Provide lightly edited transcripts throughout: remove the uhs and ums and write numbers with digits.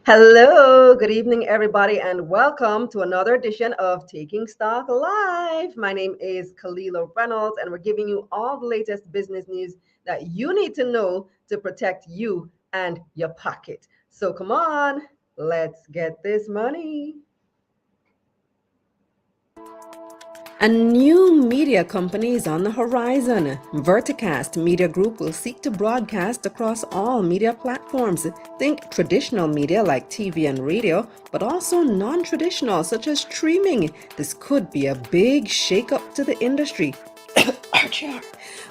Hello, good evening, everybody, and welcome to another edition of Taking Stock Live. My name is Kalilah Reynolds, and we're giving you all the latest business news that you need to know to protect you and your pocket. So come on, let's get this money. A new media company is on the horizon. VertiCast Media Group will seek to broadcast across all media platforms. Think traditional media like TV and radio, but also non-traditional such as streaming. This could be a big shake-up to the industry.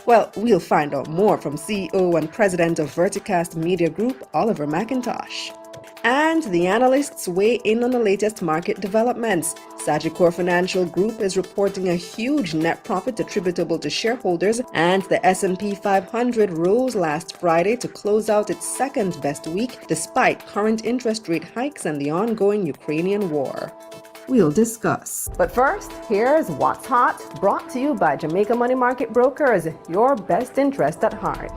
Well, we'll find out more from CEO and President of VertiCast Media Group, Oliver McIntosh. And the analysts weigh in on the latest market developments. Sagicor Financial Group is reporting a huge net profit attributable to shareholders, and the S&P 500 rose last Friday to close out its second best week despite current interest rate hikes and the ongoing Ukrainian war. We'll discuss. But first, here's What's Hot, brought to you by Jamaica Money Market Brokers, your best interest at heart.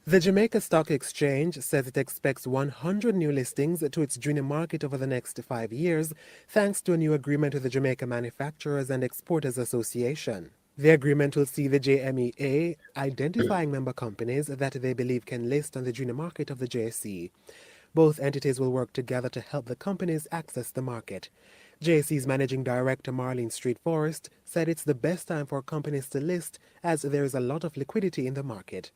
The Jamaica Stock Exchange says it expects 100 new listings to its junior market over the next 5 years, thanks to a new agreement with the Jamaica Manufacturers and Exporters Association. The agreement will see the JMEA identifying member companies that they believe can list on the junior market of the JSE. Both entities will work together to help the companies access the market. JSE's managing director Marlene Street Forrest said it's the best time for companies to list as there is a lot of liquidity in the market.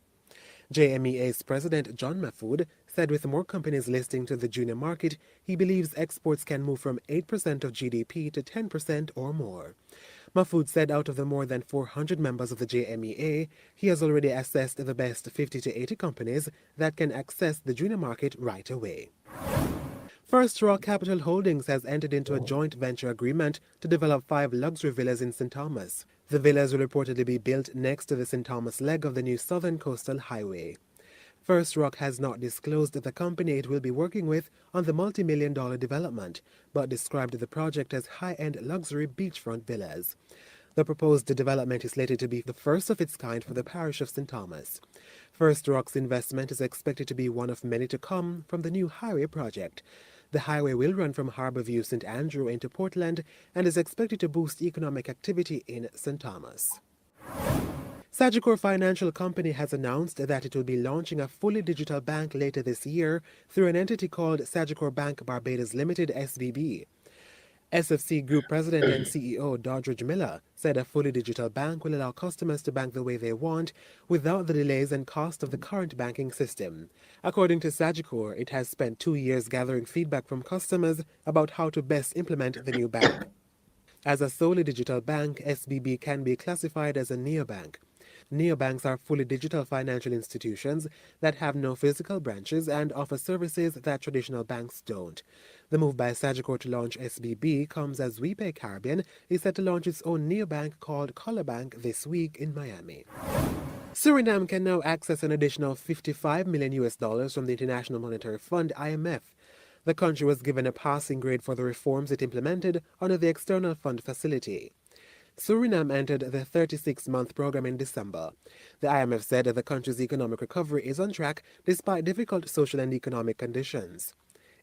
JMEA's president John Mahfood said with more companies listing to the junior market, he believes exports can move from 8% of GDP to 10% or more. Mahfood said out of the more than 400 members of the JMEA, he has already assessed the best 50 to 80 companies that can access the junior market right away. First Rock Capital Holdings has entered into a joint venture agreement to develop 5 luxury villas in St. Thomas. The villas will reportedly be built next to the St. Thomas leg of the new Southern Coastal Highway. First Rock has not disclosed the company it will be working with on the multi-million-dollar development, but described the project as high-end luxury beachfront villas. The proposed development is slated to be the first of its kind for the parish of St. Thomas. First Rock's investment is expected to be one of many to come from the new highway project. The highway will run from Harbourview St. Andrew into Portland and is expected to boost economic activity in St. Thomas. Sagicor Financial Company has announced that it will be launching a fully digital bank later this year through an entity called Sagicor Bank Barbados Limited SBB. SFC Group President and CEO Doddridge Miller said a fully digital bank will allow customers to bank the way they want without the delays and cost of the current banking system. According to Sagicor, it has spent 2 years gathering feedback from customers about how to best implement the new bank. As a solely digital bank, SBB can be classified as a neobank. Neobanks are fully digital financial institutions that have no physical branches and offer services that traditional banks don't. The move by Sagicor to launch SBB comes as WePay Caribbean is set to launch its own neobank called Color Bank this week in Miami. Suriname can now access an additional $55 million from the International Monetary Fund (IMF). The country was given a passing grade for the reforms it implemented under the External Fund Facility. Suriname entered the 36-month program in December. The IMF said that the country's economic recovery is on track despite difficult social and economic conditions.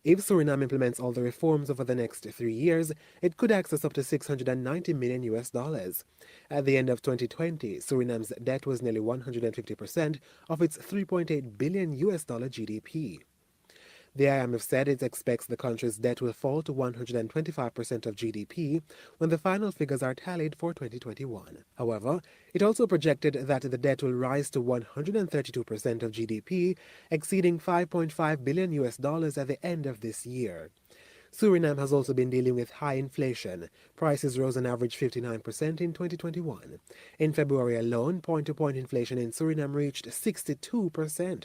If Suriname implements all the reforms over the next 3 years, it could access up to $690 million. At the end of 2020, Suriname's debt was nearly 150% of its $3.8 billion GDP. The IMF said it expects the country's debt will fall to 125% of GDP when the final figures are tallied for 2021. However, it also projected that the debt will rise to 132% of GDP, exceeding $5.5 billion at the end of this year. Suriname has also been dealing with high inflation. Prices rose on average 59% in 2021. In February alone, point-to-point inflation in Suriname reached 62%.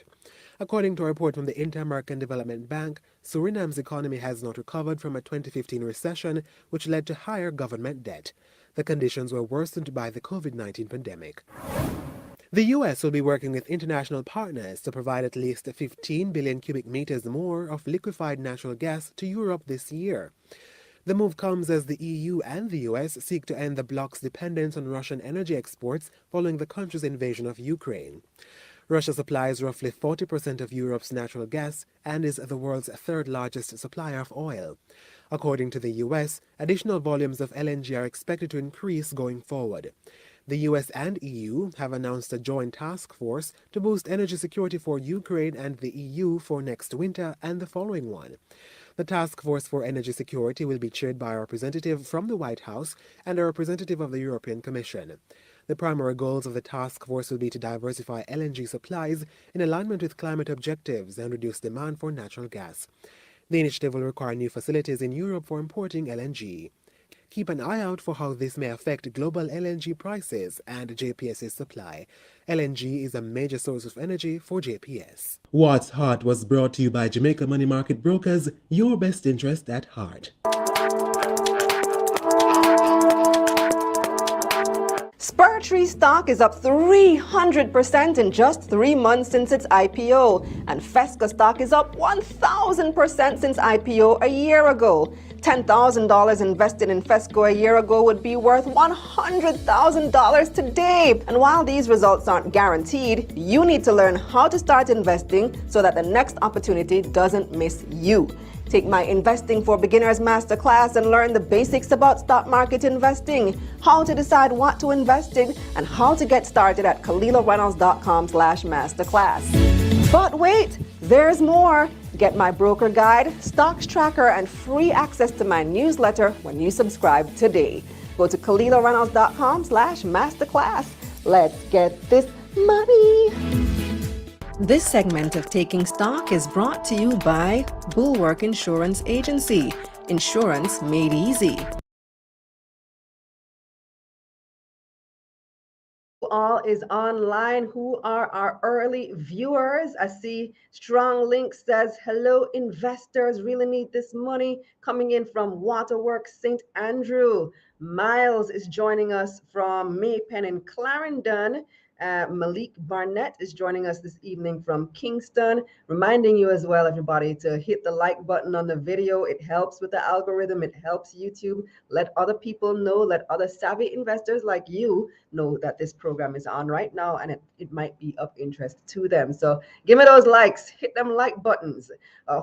According to a report from the Inter-American Development Bank, Suriname's economy has not recovered from a 2015 recession, which led to higher government debt. The conditions were worsened by the COVID-19 pandemic. The U.S. will be working with international partners to provide at least 15 billion cubic meters more of liquefied natural gas to Europe this year. The move comes as the EU and the U.S. seek to end the bloc's dependence on Russian energy exports following the country's invasion of Ukraine. Russia supplies roughly 40% of Europe's natural gas and is the world's third largest supplier of oil. According to the U.S., additional volumes of LNG are expected to increase going forward. The U.S. and EU have announced a joint task force to boost energy security for Ukraine and the EU for next winter and the following one. The Task Force for Energy Security will be chaired by a representative from the White House and a representative of the European Commission. The primary goals of the task force will be to diversify LNG supplies in alignment with climate objectives and reduce demand for natural gas. The initiative will require new facilities in Europe for importing LNG. Keep an eye out for how this may affect global LNG prices and JPS's supply. LNG is a major source of energy for JPS. What's Hot was brought to you by Jamaica Money Market Brokers, your best interest at heart. Spurtree stock is up 300% in just 3 months since its IPO, and Fesca stock is up 1,000% since IPO a year ago. $10,000 invested in Fesco a year ago would be worth $100,000 today. And while these results aren't guaranteed, you need to learn how to start investing so that the next opportunity doesn't miss you. Take my Investing for Beginners masterclass and learn the basics about stock market investing, how to decide what to invest in, and how to get started at KalilahReynolds.com/masterclass. But wait, there's more. Get my broker guide, stocks tracker, and free access to my newsletter when you subscribe today. Go to KalilahReynolds.com/masterclass. Let's get this money. This segment of Taking Stock is brought to you by Bulwark Insurance Agency. Insurance made easy. All is online. Who are our early viewers? I see Strong Link says, hello investors, really need this money. Coming in from Waterworks St. Andrew. Miles is joining us from Maypen in Clarendon. Malik Barnett is joining us this evening from Kingston. Reminding you as well, everybody, to hit the like button on the video. It helps with the algorithm. It helps YouTube. Let other people know, let other savvy investors like you know that this program is on right now and it might be of interest to them. So give me those likes. Hit them like buttons.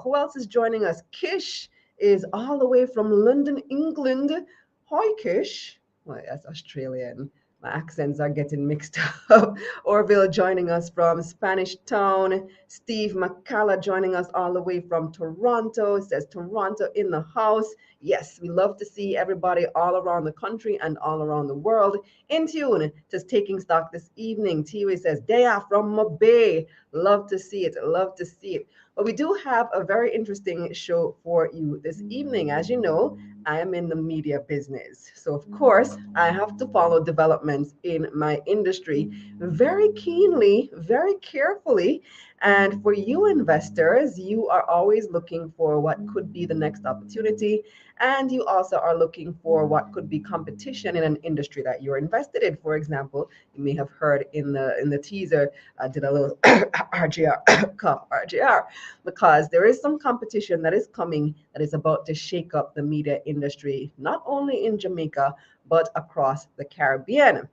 Who else is joining us? Kish is all the way from London, England. Hi, Kish. Well, that's Australian. My accents are getting mixed up. Orville joining us from Spanish Town. Steve McCalla joining us all the way from Toronto. It says Toronto in the house. Yes, we love to see everybody all around the country and all around the world in tune to Taking Stock this evening. Tiwi says, Daya from Mobay. Love to see it. Love to see it. But we do have a very interesting show for you this evening. As you know, I am in the media business. So, of course, I have to follow developments in my industry very keenly, very carefully. And for you investors, you are always looking for what could be the next opportunity. And you also are looking for what could be competition in an industry that you're invested in. For example, you may have heard in the teaser, I did a little RGR, cough, RGR, because there is some competition that is coming that is about to shake up the media industry, not only in Jamaica, but across the Caribbean.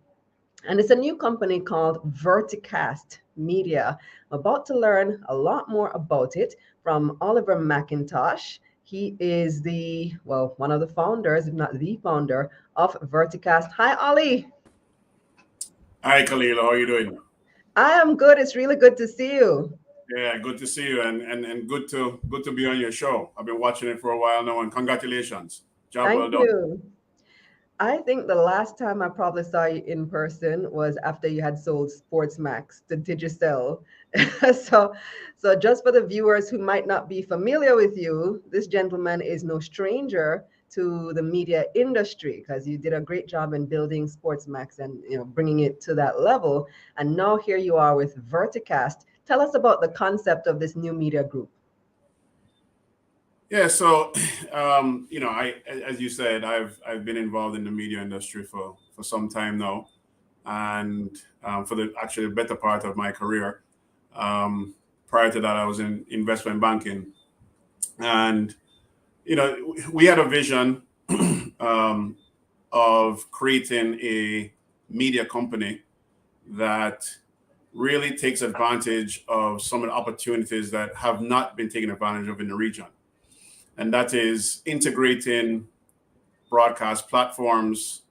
And it's a new company called VertiCast Media. I'm about to learn a lot more about it from Oliver McIntosh. He is one of the founders, if not the founder, of VertiCast. Hi, Ollie. Hi, Kalilah. How are you doing? I am good. It's really good to see you. Yeah, good to see you, and good to be on your show. I've been watching it for a while now, and congratulations. Job well Thank done. you. I think the last time I probably saw you in person was after you had sold Sportsmax to Digicel. so, so just for the viewers who might not be familiar with you, this gentleman is no stranger to the media industry because you did a great job in building Sportsmax and bringing it to that level. And now here you are with VertiCast. Tell us about the concept of this new media group. Yeah, so I, as you said, I've been involved in the media industry for some time now, and for the actually better part of my career. Prior to that, I was in investment banking, and we had a vision of creating a media company that really takes advantage of some of the opportunities that have not been taken advantage of in the region. And that is integrating broadcast platforms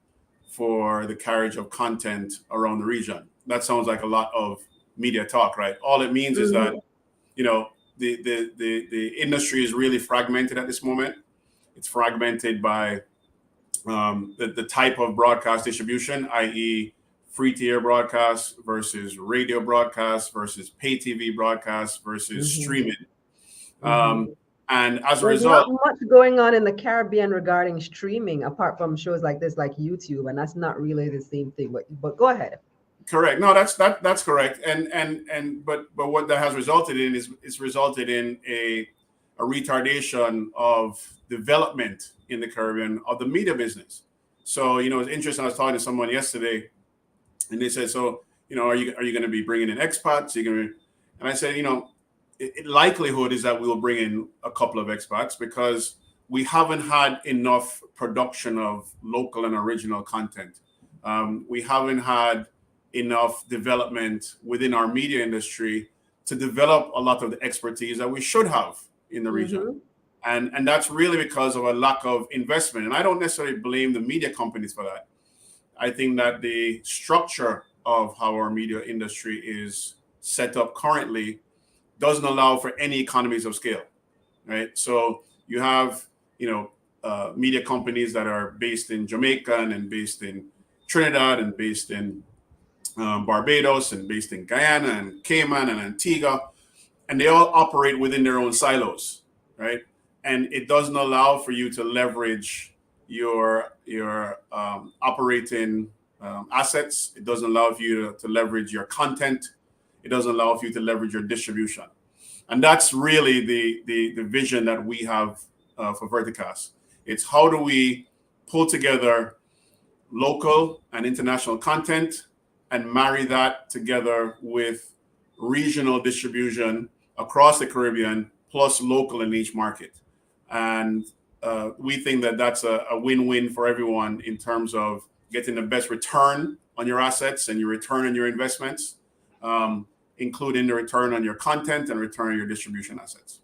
for the carriage of content around the region. That sounds like a lot of media talk, right? All it means is that, the industry is really fragmented at this moment. It's fragmented by the type of broadcast distribution, i.e. free-to-air broadcast versus radio broadcast versus pay TV broadcast versus streaming. And as a There's result, not much going on in the Caribbean regarding streaming, apart from shows like this, like YouTube, and that's not really the same thing. But go ahead. Correct. No, that's correct. But what that has resulted in is it's resulted in a retardation of development in the Caribbean of the media business. So it's interesting. I was talking to someone yesterday, and they said, "So are you going to be bringing in expats? And I said, likelihood is that we will bring in a couple of expats because we haven't had enough production of local and original content. We haven't had enough development within our media industry to develop a lot of the expertise that we should have in the region. And that's really because of a lack of investment. And I don't necessarily blame the media companies for that. I think that the structure of how our media industry is set up currently doesn't allow for any economies of scale, right? So you have, media companies that are based in Jamaica and based in Trinidad and based in Barbados and based in Guyana and Cayman and Antigua, and they all operate within their own silos, right? And it doesn't allow for you to leverage your operating assets. It doesn't allow for you to leverage your content. It doesn't allow for you to leverage your distribution. And that's really the vision that we have for VertiCast. It's how do we pull together local and international content and marry that together with regional distribution across the Caribbean plus local in each market. And we think that that's a win-win for everyone in terms of getting the best return on your assets and your return on your investments, including the return on your content and return on your distribution assets.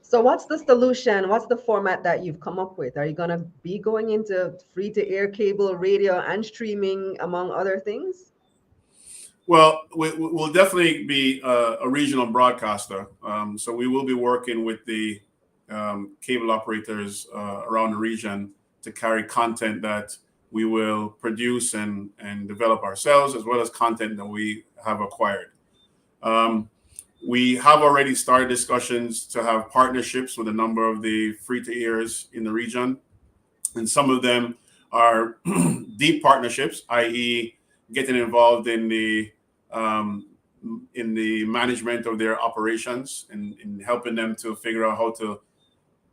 So what's the solution? What's the format that you've come up with? Are you going to be going into free-to-air cable, radio, and streaming, among other things? Well, we'll definitely be a regional broadcaster. So we will be working with the cable operators around the region to carry content that we will produce and develop ourselves, as well as content that we have acquired. We have already started discussions to have partnerships with a number of the free-to-airs in the region. And some of them are deep partnerships, i.e. getting involved in the management of their operations and in helping them to figure out how to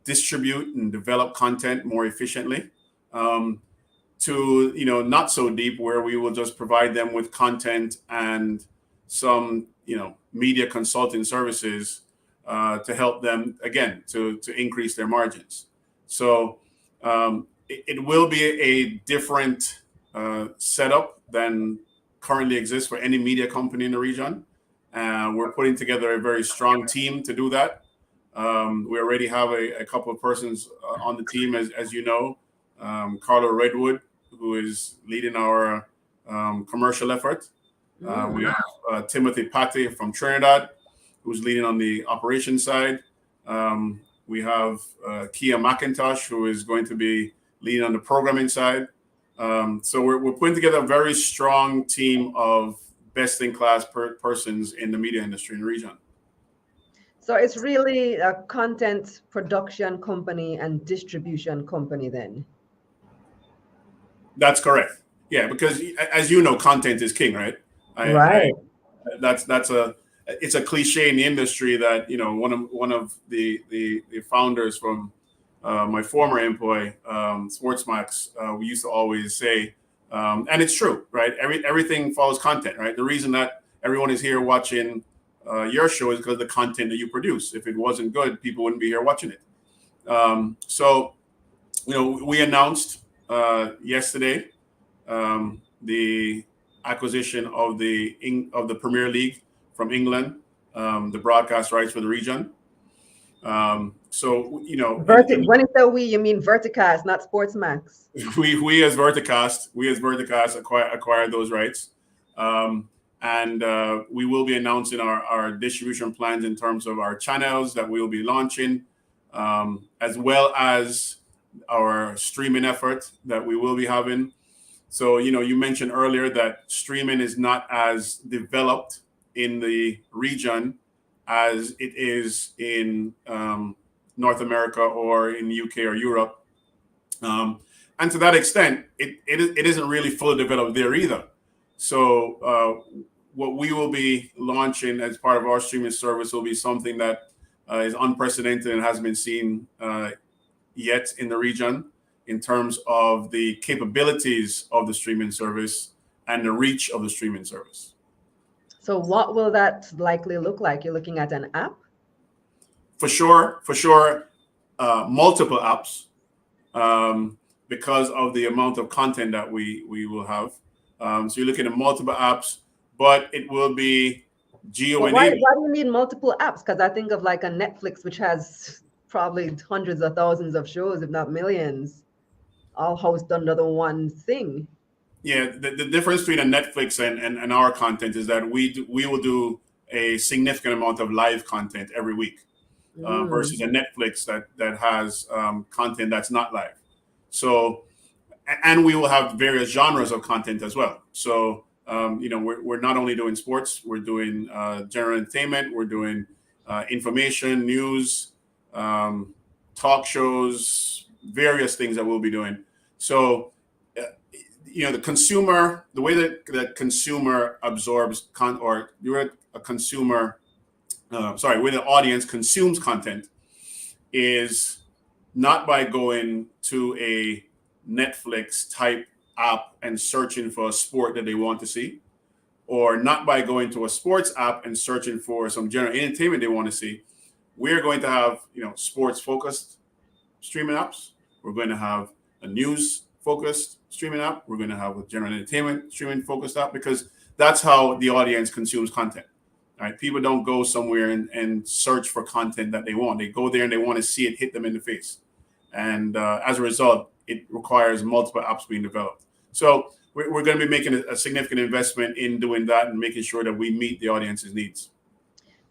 distribute and develop content more efficiently, to not so deep where we will just provide them with content and some media consulting services to help them again to increase their margins. So it will be a different setup than currently exists for any media company in the region. We're putting together a very strong team to do that. We already have a couple of persons on the team, as you know, Kalilah Redwood, who is leading our commercial effort. We have Timothy Patty from Trinidad, who's leading on the operations side. We have Kia McIntosh, who is going to be leading on the programming side. So we're putting together a very strong team of best-in-class persons in the media industry in the region. So it's really a content production company and distribution company then? That's correct. Yeah, because as you know, content is king, right? Right. It's a cliche in the industry that one of the founders from my former employ, Sportsmax, we used to always say, and it's true, right? Everything follows content, right? The reason that everyone is here watching your show is because of the content that you produce. If it wasn't good, people wouldn't be here watching it. So we announced yesterday the acquisition of the Premier League from England, the broadcast rights for the region. So, you know, When you say we, you mean VertiCast, not Sportsmax. we as VertiCast acquired those rights. And we will be announcing our distribution plans in terms of our channels that we will be launching, as well as our streaming effort that we will be having. So, you know, you mentioned earlier that streaming is not as developed in the region as it is in North America or in the UK or Europe. And to that extent, it isn't really fully developed there either. So what we will be launching as part of our streaming service will be something that is unprecedented and hasn't been seen yet in the region in terms of the capabilities of the streaming service and the reach of the streaming service. So what will that likely look like? You're looking at an app? For sure, multiple apps, because of the amount of content that we will have. So you're looking at multiple apps, but it will be geo-enabled. Why do you need multiple apps? Because I think of like a Netflix, which has probably hundreds of thousands of shows, if not millions, all housed under the one thing. Yeah, the difference between a Netflix and our content is that we will do a significant amount of live content every week, versus a Netflix that has content that's not live. So, and we will have various genres of content as well. So, you know, we're not only doing sports, we're doing general entertainment, we're doing information, news, talk shows, various things that we'll be doing. So, you know, the way that the consumer absorbs where the audience consumes content is not by going to a Netflix type app and searching for a sport that they want to see, or not by going to a sports app and searching for some general entertainment they want to see. We're going to have, you know, sports focused streaming apps. We're going to have a news focused streaming app. We're going to have a general entertainment streaming focused app, because that's how the audience consumes content. Right? People don't go somewhere and search for content that they want. They go there and they want to see it hit them in the face. And as a result, it requires multiple apps being developed. So we're going to be making a significant investment in doing that and making sure that we meet the audience's needs.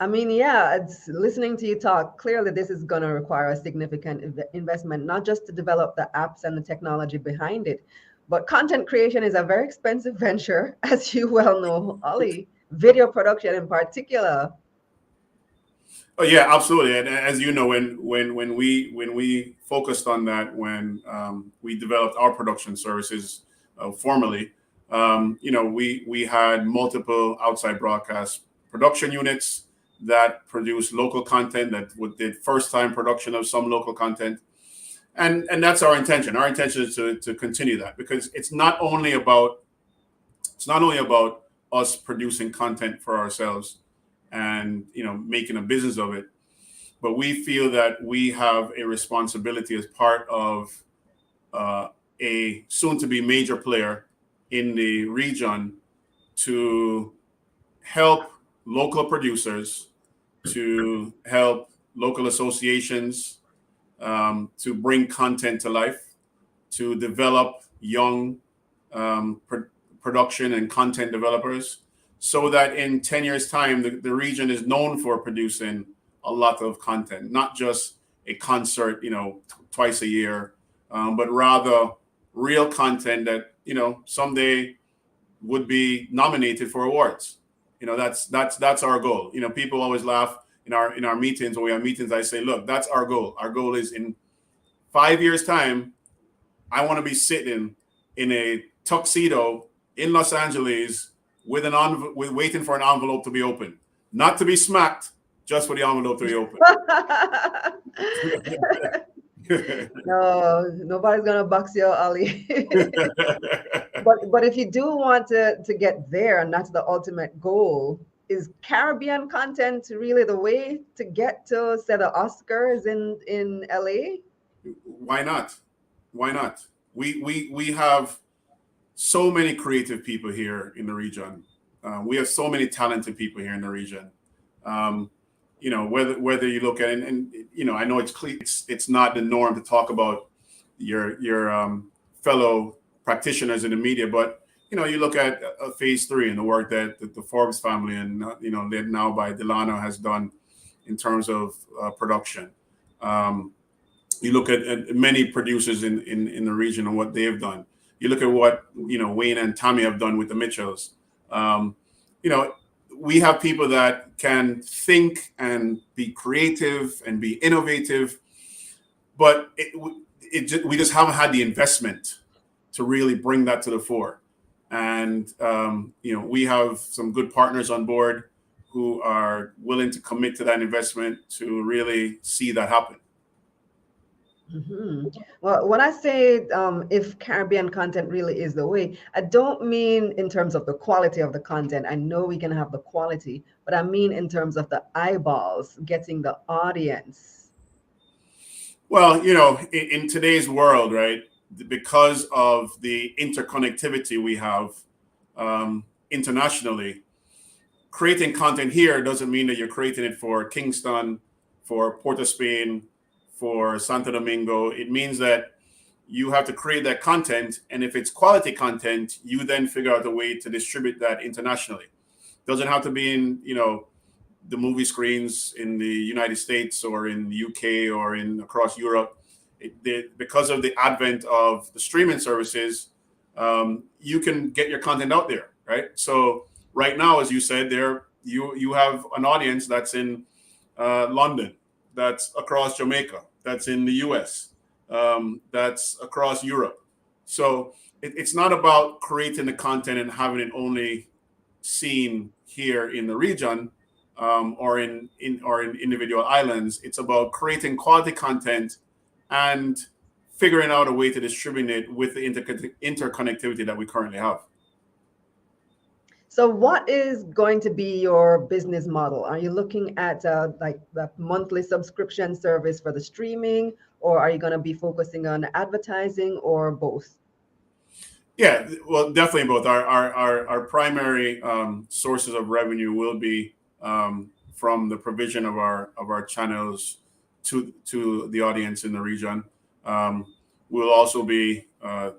I mean, yeah, it's listening to you talk. Clearly, this is going to require a significant investment, not just to develop the apps and the technology behind it, but content creation is a very expensive venture, as you well know, Ollie. Video production in particular. Oh yeah, absolutely. And as you know, when we focused on that, when we developed our production services formally, you know, we had multiple outside broadcast production units that produce local content, that did first time production of some local content. And that's our intention. Our intention is to continue that, because it's not only about us producing content for ourselves and, you know, making a business of it, but we feel that we have a responsibility as part of a soon to be major player in the region to help local producers, to help local associations, to bring content to life, to develop young production and content developers, so that in 10 years' time, the region is known for producing a lot of content, not just a concert, you know, twice a year, but rather real content that, you know, someday would be nominated for awards. You know, that's our goal. You know, people always laugh in our meetings. When we have meetings, I say, look, that's our goal. Our goal is in 5 years' time, I want to be sitting in a tuxedo in Los Angeles with waiting for an envelope to be opened, not to be smacked, just for the envelope to be opened. No, nobody's gonna box you, Ali. but if you do want to get there, and that's the ultimate goal, is Caribbean content really the way to get to, say, the Oscars in LA? Why not? We have so many creative people here in the region. We have so many talented people here in the region. Whether you look at it, and I know it's not the norm to talk about your fellow practitioners in the media, but you look at Phase 3 and the work that the Forbes family and led now by Delano has done in terms of production. You look at many producers in the region and what they have done. You look at what Wayne and Tommy have done with the Mitchells. We have people that can think and be creative and be innovative, but we just haven't had the investment to really bring that to the fore. And we have some good partners on board who are willing to commit to that investment to really see that happen. Mm-hmm. Well, when I say if Caribbean content really is the way, I don't mean in terms of the quality of the content. I know we can have the quality, but I mean in terms of the eyeballs, getting the audience. Well, in today's world, right, because of the interconnectivity we have internationally, creating content here doesn't mean that you're creating it for Kingston, for Port of Spain, for Santo Domingo. It means that you have to create that content, and if it's quality content, you then figure out a way to distribute that internationally. Doesn't have to be in the movie screens in the United States or in the UK or across Europe. Because of the advent of the streaming services, you can get your content out there, right? So right now, as you said, you have an audience that's in London, that's across Jamaica, that's in the US, that's across Europe. So it's not about creating the content and having it only seen here in the region or in individual islands. It's about creating quality content and figuring out a way to distribute it with the interconnectivity that we currently have. So what is going to be your business model? Are you looking at like the monthly subscription service for the streaming, or are you going to be focusing on advertising, or both? Yeah, well, definitely both. Our primary sources of revenue will be from the provision of our channels to the audience in the region. We'll also be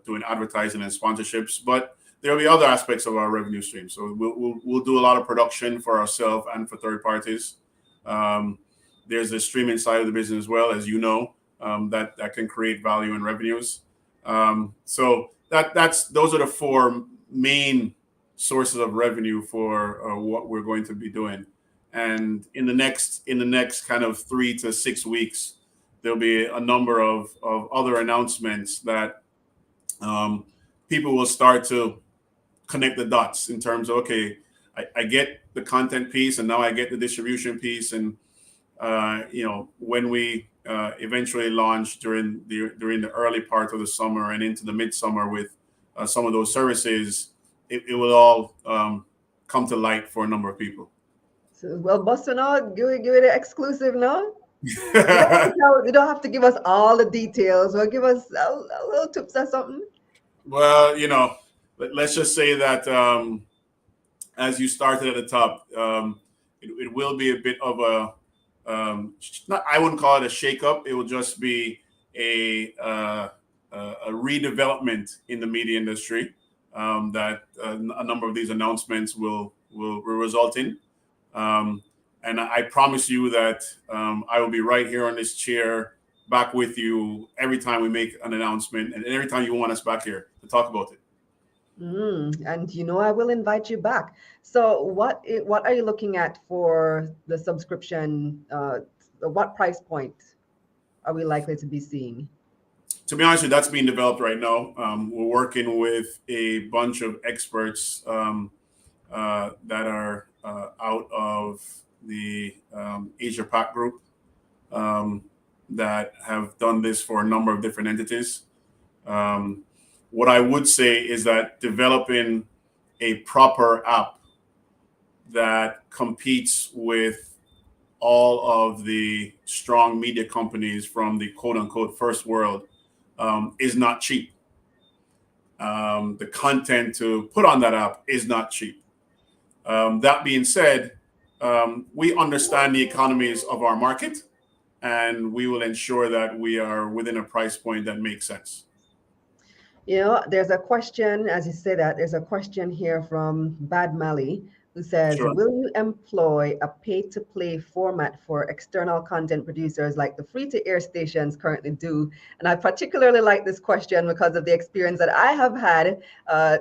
doing advertising and sponsorships, but there'll be other aspects of our revenue stream. So we'll do a lot of production for ourselves and for third parties. There's the streaming side of the business as well, as you know, that can create value and revenues. So those are the four main sources of revenue for what we're going to be doing. And in the next kind of 3 to 6 weeks, there'll be a number of other announcements that people will start to connect the dots in terms of, okay, I get the content piece and now I get the distribution piece. And, when we eventually launch during the early part of the summer and into the midsummer with some of those services, it will all come to light for a number of people. So, well, Buster, now give it an exclusive now. You don't have to give us all the details, or give us a little tips or something. Well, let's just say that as you started at the top, it will be a bit of a I wouldn't call it a shakeup. It will just be a redevelopment in the media industry that a number of these announcements will result in. And I promise you that I will be right here on this chair back with you every time we make an announcement and every time you want us back here to talk about it. And I will invite you back. So what are you looking at for the subscription? What price point are we likely to be seeing? To be honest with you, that's being developed right now. We're working with a bunch of experts that are out of the Asia Pac group that have done this for a number of different entities. What I would say is that developing a proper app that competes with all of the strong media companies from the quote unquote first world is not cheap. the content to put on that app is not cheap. That being said, we understand the economies of our market, and we will ensure that we are within a price point that makes sense. There's a question, as you say that, there's a question here from Bad Mali, who says, Sure. will you employ a pay-to-play format for external content producers like the free-to-air stations currently do? And I particularly like this question because of the experience that I have had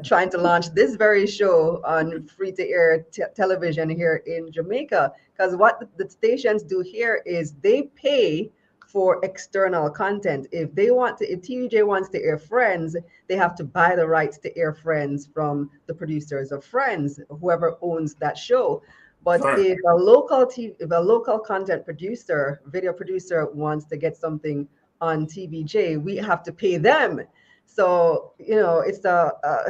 trying to launch this very show on free-to-air television here in Jamaica. Because what the stations do here is they pay for external content. If TVJ wants to air Friends, they have to buy the rights to air Friends from the producers of Friends, whoever owns that show. But Sure. if a local content producer, video producer wants to get something on TVJ, we have to pay them. So it's a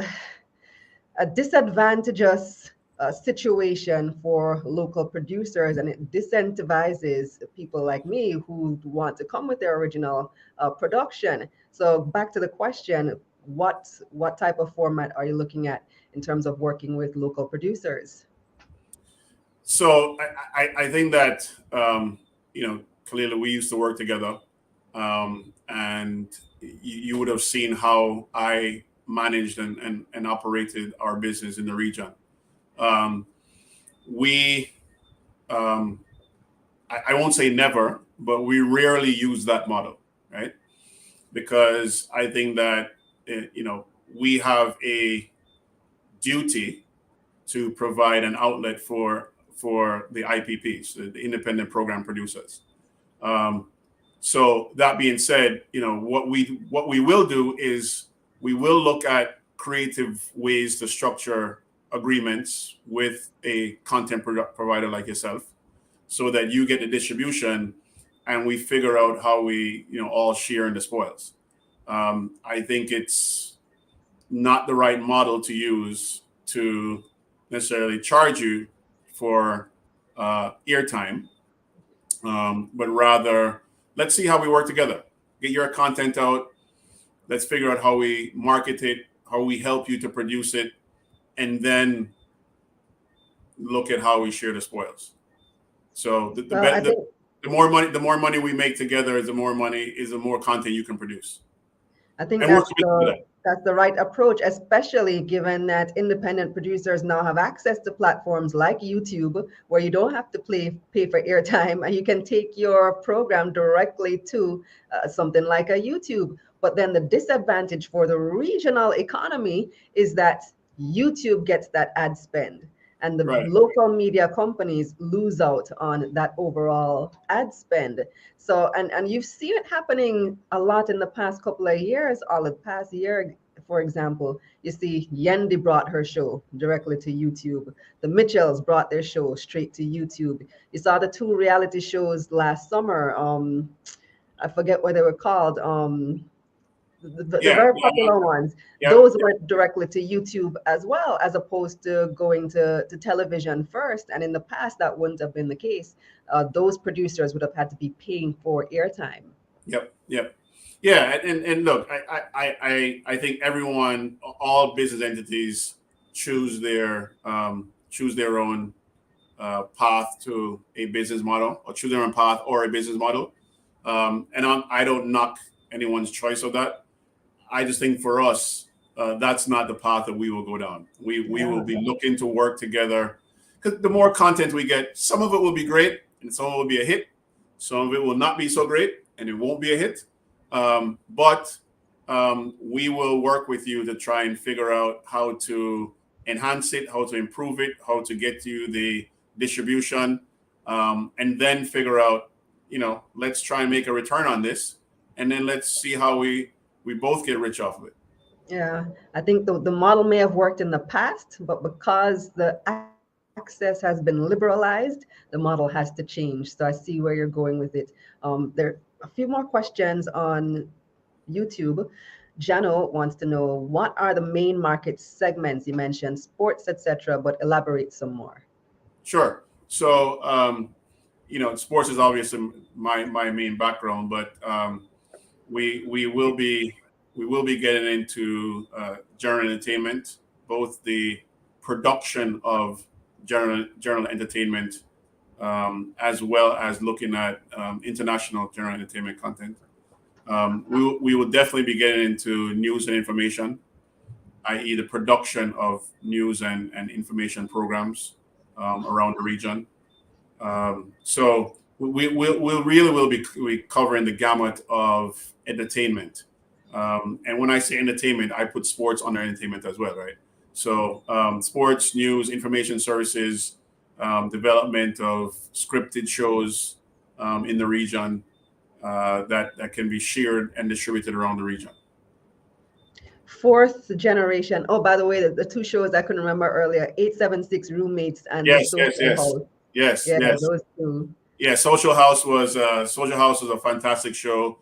disadvantageous situation for local producers, and it disincentivizes people like me who want to come with their original production. So back to the question, what type of format are you looking at in terms of working with local producers? So I think that Kalilah, we used to work together, and you would have seen how I managed and operated our business in the region. I won't say never, but we rarely use that model, right? Because I think that we have a duty to provide an outlet for the IPPs, the independent program producers. So that being said, what we will do is we will look at creative ways to structure agreements with a content provider like yourself, so that you get the distribution, and we figure out how we all share in the spoils. I think it's not the right model to use to necessarily charge you for airtime, but rather let's see how we work together. Get your content out. Let's figure out how we market it, how we help you to produce it, and then look at how we share the spoils. So the more money we make together, the more content you can produce. I think And that's the right approach, especially given that independent producers now have access to platforms like YouTube, where you don't have to pay for airtime, and you can take your program directly to something like a YouTube. But then the disadvantage for the regional economy is that YouTube gets that ad spend, and the local media companies lose out on that overall ad spend. So, and you've seen it happening a lot in the past couple of years. All the past year, for example, you see Yendi brought her show directly to YouTube. The Mitchells brought their show straight to YouTube. You saw the two reality shows last summer. I forget what they were called. The very popular ones, those went directly to YouTube as well, as opposed to going to television first. And in the past, that wouldn't have been the case. Those producers would have had to be paying for airtime. Yep. Yeah, and look, I think all business entities choose their own path to a business model, or choose their own path or a business model. And I don't knock anyone's choice of that. I just think for us, that's not the path that we will go down. We will be looking to work together, because the more content we get, some of it will be great and some of it will be a hit. Some of it will not be so great and it won't be a hit. But we will work with you to try and figure out how to enhance it, how to improve it, how to get you the distribution, and then figure out, let's try and make a return on this, and then let's see how we both get rich off of it. Yeah, I think the model may have worked in the past, but because the access has been liberalized, the model has to change. So I see where you're going with it. There are a few more questions on YouTube. Jano wants to know, what are the main market segments? You mentioned sports, etc., but elaborate some more. Sure. So, sports is obviously my main background, but we will be we will be getting into general entertainment, both the production of general entertainment, as well as looking at international general entertainment content. We will definitely be getting into news and information, i.e. the production of news and information programs around the region. So we'll really be covering the gamut of entertainment. And when I say entertainment, I put sports under entertainment as well, right? So sports, news, information services, development of scripted shows in the region that can be shared and distributed around the region. Fourth generation. Oh, by the way, the two shows I couldn't remember earlier, 876 Roommates and the Social House. Yes. Those two. Yeah, Social House was a fantastic show,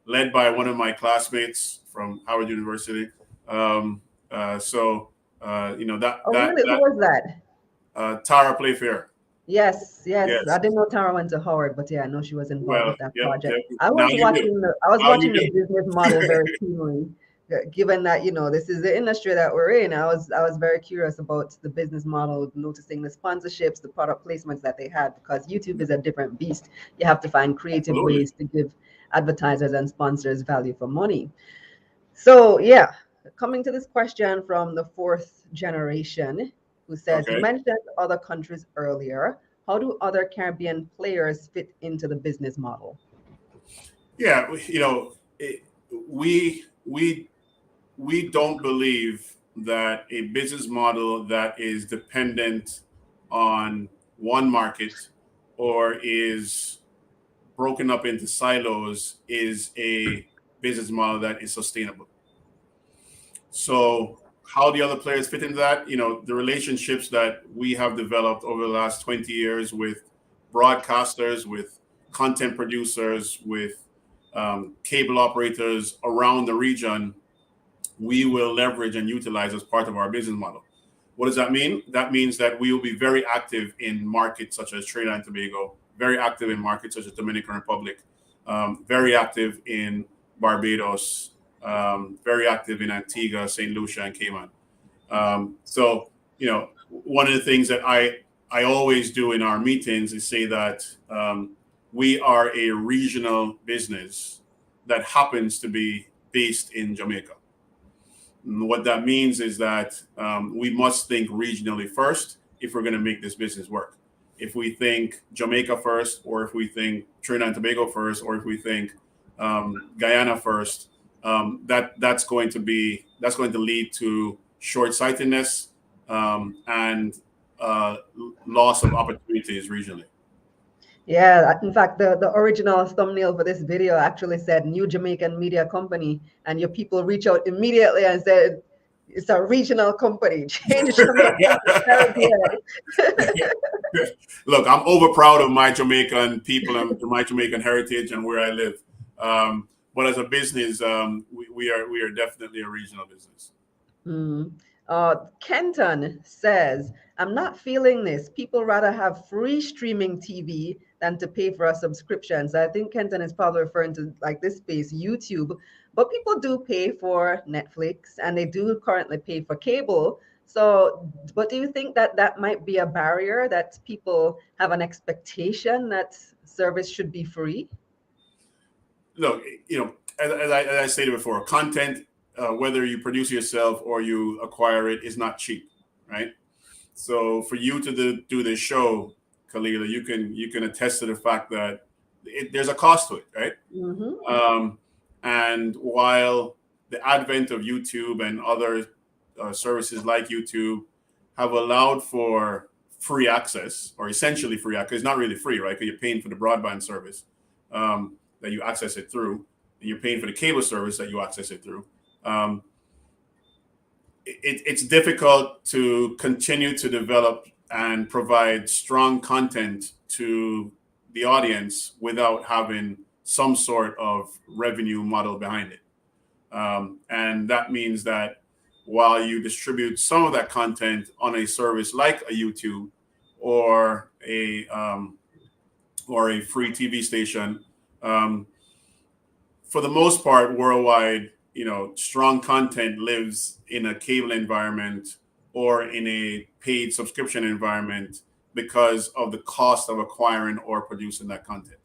led by one of my classmates from Howard University. Really, who was that? Tara Playfair. Yes. I didn't know Tara went to Howard, but yeah, I know she was involved with that project. Yep. I was watching the business model very keenly, given that this is the industry that we're in. I was very curious about the business model, noticing the sponsorships, the product placements that they had, because YouTube is a different beast. You have to find creative ways to give advertisers and sponsors value for money. So yeah, coming to this question from the fourth generation, who says, You mentioned other countries earlier. How do other Caribbean players fit into the business model? Yeah, we don't believe that a business model that is dependent on one market or is broken up into silos is a business model that is sustainable. So how the other players fit into that, the relationships that we have developed over the last 20 years with broadcasters, with content producers, with cable operators around the region, we will leverage and utilize as part of our business model. What does that mean? That means that we will be very active in markets such as Trinidad and Tobago, very active in markets such as Dominican Republic, very active in Barbados, very active in Antigua, St. Lucia, and Cayman. One of the things that I always do in our meetings is say that we are a regional business that happens to be based in Jamaica. And what that means is that we must think regionally first if we're going to make this business work. If we think Jamaica first, or if we think Trinidad and Tobago first, or if we think Guyana first, that's going to lead to short-sightedness and loss of opportunities regionally. Yeah, in fact, the original thumbnail for this video actually said New Jamaican Media Company, and your people reach out immediately and said, it's a regional company. Change Jamaican Look, I'm over proud of my Jamaican people and my Jamaican heritage and where I live. But as a business, we are definitely a regional business. Kenton says, I'm not feeling this. People rather have free streaming TV than to pay for a subscription. So I think Kenton is probably referring to like this space, YouTube. But people do pay for Netflix, and they do currently pay for cable. So, but do you think that that might be a barrier, that people have an expectation that service should be free? Look, as I stated before, content, whether you produce yourself or you acquire it, is not cheap, right? So for you to do this show, Kalilah, you can attest to the fact that there's a cost to it, right? Mm-hmm. And while the advent of YouTube and other services like YouTube have allowed for free access, or essentially free access, it's not really free, right? Because you're paying for the broadband service that you access it through, and you're paying for the cable service that you access it through. It's difficult to continue to develop and provide strong content to the audience without having some sort of revenue model behind it. And that means that while you distribute some of that content on a service like a YouTube or a free TV station, for the most part worldwide, strong content lives in a cable environment or in a paid subscription environment because of the cost of acquiring or producing that content.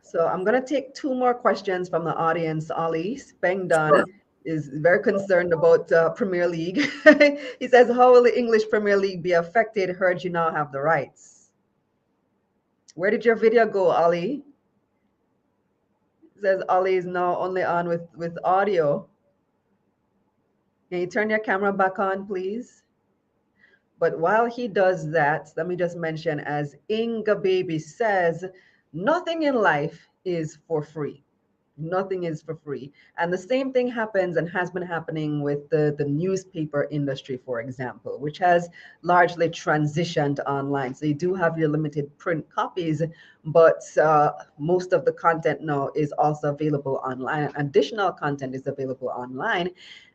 So I'm going to take two more questions from the audience. Ali Spengdon Sure. is very concerned about Premier League. He says, how will the English Premier League be affected? Heard you now have the rights. Where did your video go, Ali? It says Ali is now only on with audio. Can you turn your camera back on, please? But while he does that, let me just mention, as Inga Baby says, nothing in life is for free. Nothing is for free. And the same thing happens and has been happening with the newspaper industry, for example, which has largely transitioned online. So you do have your limited print copies, but most of the content now is also available online. Additional content is available online.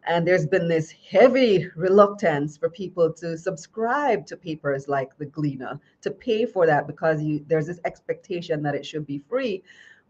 And there's been this heavy reluctance for people to subscribe to papers like The Gleaner, to pay for that, because there's this expectation that it should be free.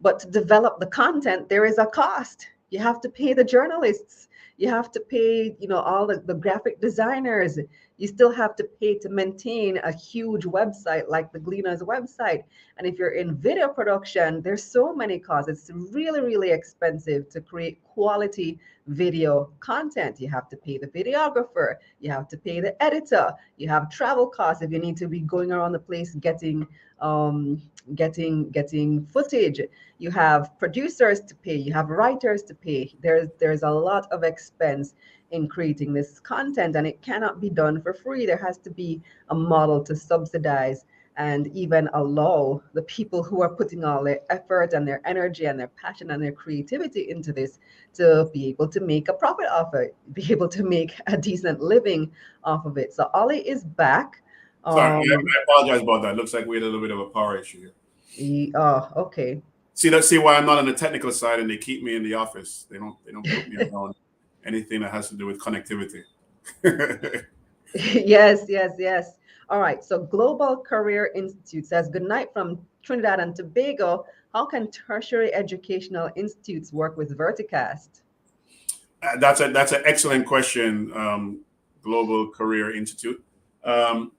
But to develop the content, there is a cost. You have to pay the journalists. You have to pay, all the graphic designers. You still have to pay to maintain a huge website like the Gleaner's website. And if you're in video production, there's so many costs. It's really, really expensive to create quality video content. You have to pay the videographer. You have to pay the editor. You have travel costs if you need to be going around the place getting footage. You have producers to pay. You have writers to pay. There's a lot of expense in creating this content, and it cannot be done for free. There has to be a model to subsidize and even allow the people who are putting all their effort and their energy and their passion and their creativity into this to be able to make a profit off it, be able to make a decent living off of it. So Ollie is back. Sorry, I apologize about that. Looks like we had a little bit of a power issue here. Okay. See why I'm not on the technical side, and they keep me in the office. They don't put me around anything that has to do with connectivity. Yes. All right. So Global Career Institute says, good night from Trinidad and Tobago. How can tertiary educational institutes work with VertiCast? That's an excellent question, Global Career Institute. One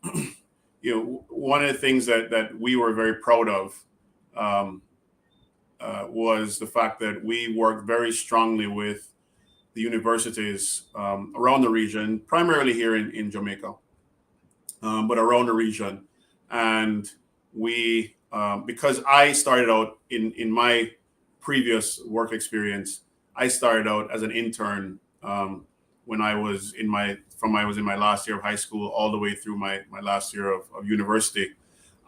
of the things that we were very proud of was the fact that we worked very strongly with the universities around the region, primarily here in Jamaica, but around the region. And we, because I started out in my previous work experience, I started out as an intern when I was in my last year of high school all the way through my last year of university.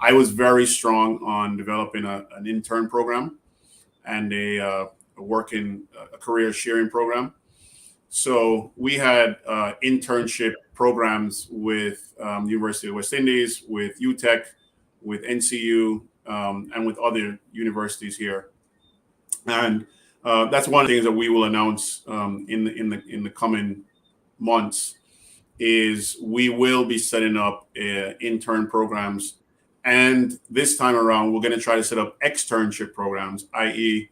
I was very strong on developing an intern program and a career sharing program. So we had internship programs with the University of West Indies, with UTEC, with NCU, and with other universities here. And that's one of the things that we will announce in the coming months. Is we will be setting up intern programs, and this time around we're going to try to set up externship programs, i.e.,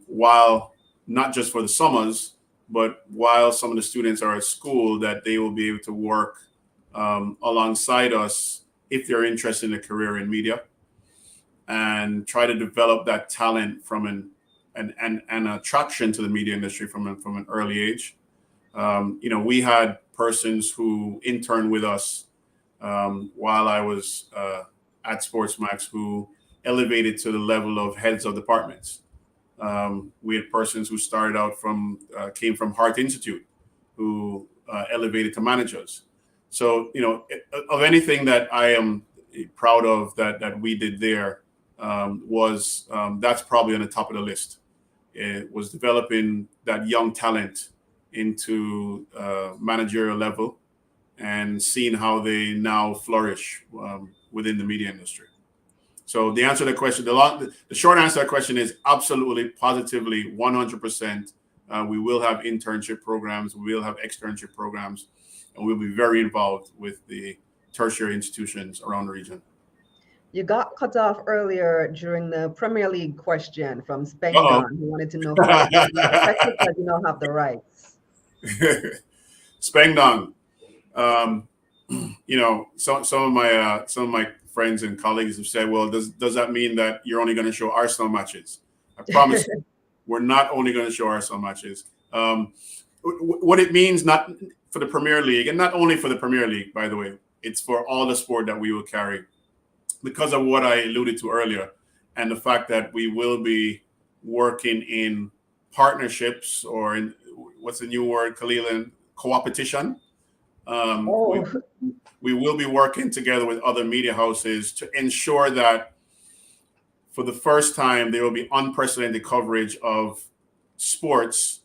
while not just for the summers, but while some of the students are at school, that they will be able to work alongside us if they're interested in a career in media, and try to develop that talent from an attraction to the media industry from an early age. We had persons who interned with us while I was at SportsMax who elevated to the level of heads of departments. We had persons who started out came from Hart Institute, who elevated to managers. So, of anything that I am proud of that we did there was that's probably on the top of the list. It was developing that young talent into managerial level and seeing how they now flourish within the media industry. So the answer to the question, the short answer to that question is absolutely, positively, 100%. We will have internship programs, we will have externship programs, and we'll be very involved with the tertiary institutions around the region. You got cut off earlier during the Premier League question from Uh-oh. Spengdon, who wanted to know if that is affected because you don't have the rights. Spengdong. Some of my friends and colleagues have said, well, does that mean that you're only going to show Arsenal matches? I promise you, we're not only going to show Arsenal matches. What it means, not for the Premier League, and not only for the Premier League, by the way, it's for all the sport that we will carry, because of what I alluded to earlier, and the fact that we will be working in partnerships, or in, what's the new word, Kalilah, co-opetition. We will be working together with other media houses to ensure that for the first time there will be unprecedented coverage of sports,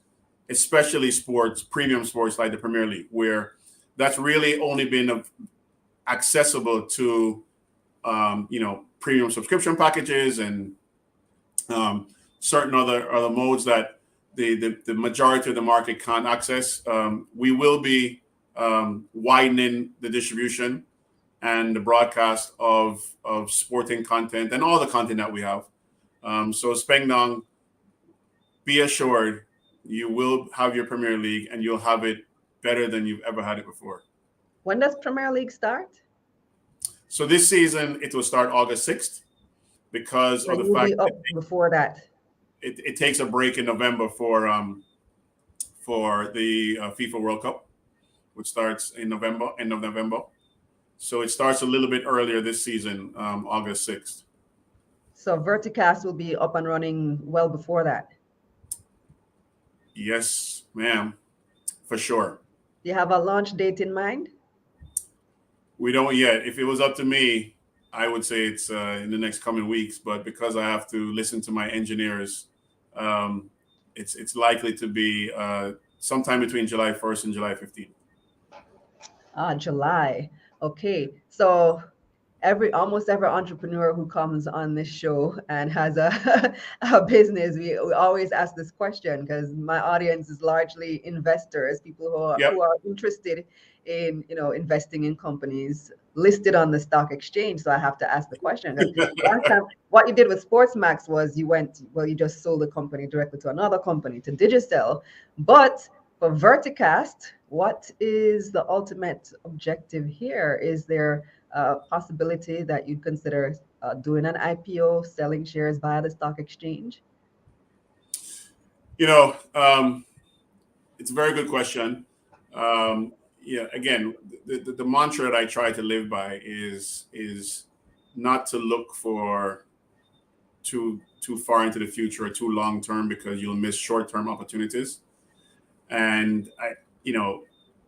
especially sports, premium sports like the Premier League, where that's really only been accessible to premium subscription packages and certain other modes that the majority of the market can't access. We will be widening the distribution and the broadcast of sporting content and all the content that we have. So Spengdong, be assured you will have your Premier League, and you'll have it better than you've ever had it before. When does Premier League start? So this season it will start August 6th because of the fact that before that it takes a break in November for the FIFA World Cup, which starts in November, end of November. So it starts a little bit earlier this season, August 6th. So VertiCast will be up and running well before that. Yes, ma'am, for sure. Do you have a launch date in mind? We don't yet. If it was up to me, I would say it's in the next coming weeks. But because I have to listen to my engineers, it's likely to be sometime between July 1st and July 15th. July. Okay. So almost every entrepreneur who comes on this show and has a business, we always ask this question, because my audience is largely investors, people who are interested in investing in companies listed on the stock exchange. So I have to ask the question. Last time, what you did with SportsMax was you just sold the company directly to another company, to Digicel. But for VertiCast, what is the ultimate objective here? Is there a possibility that you'd consider doing an IPO, selling shares via the stock exchange? It's a very good question. Again, the mantra that I try to live by is not to look for too far into the future or too long term, because you'll miss short term opportunities. And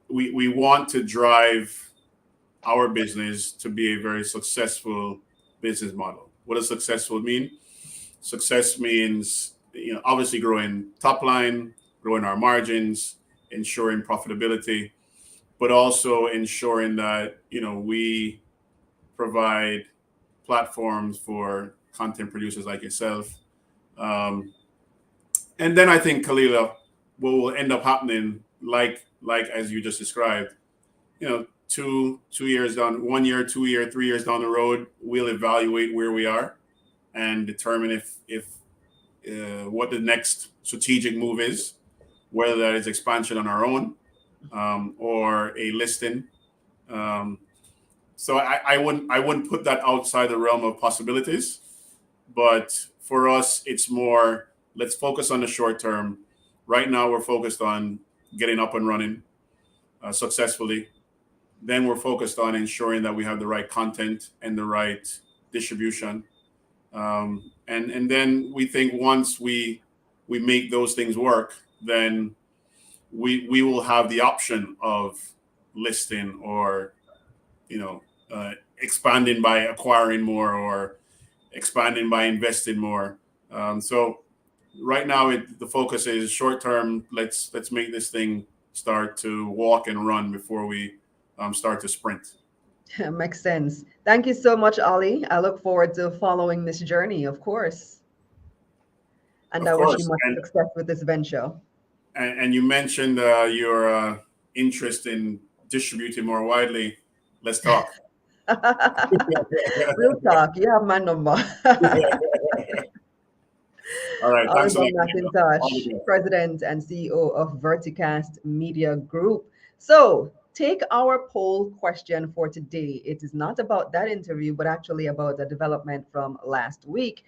we want to drive our business to be a very successful business model. What does successful mean? Success means obviously growing top line, growing our margins, ensuring profitability, but also ensuring that we provide platforms for content producers like yourself. And then I think, Kalilah, what will end up happening, like as you just described, 2 years down, 1 year, 2 year, 3 years down the road, we'll evaluate where we are and determine if what the next strategic move is, whether that is expansion on our own or a listing. So I wouldn't put that outside the realm of possibilities. But for us, it's more, let's focus on the short term. Right now, we're focused on getting up and running successfully. Then we're focused on ensuring that we have the right content and the right distribution. And then we think once we make those things work, then we will have the option of listing or expanding by acquiring more or expanding by investing more. So right now the focus is short term. Let's make this thing start to walk and run before we start to sprint. Makes sense. Thank you so much, Ali. I look forward to following this journey, of course. And I wish you much success with this venture. And you mentioned your interest in distributing more widely. Let's talk. Real talk. You have my number. All right. Thanks a Oliver lot. All McIntosh, the best. President and CEO of VertiCast Media Group. So, take our poll question for today. It is not about that interview, but actually about the development from last week.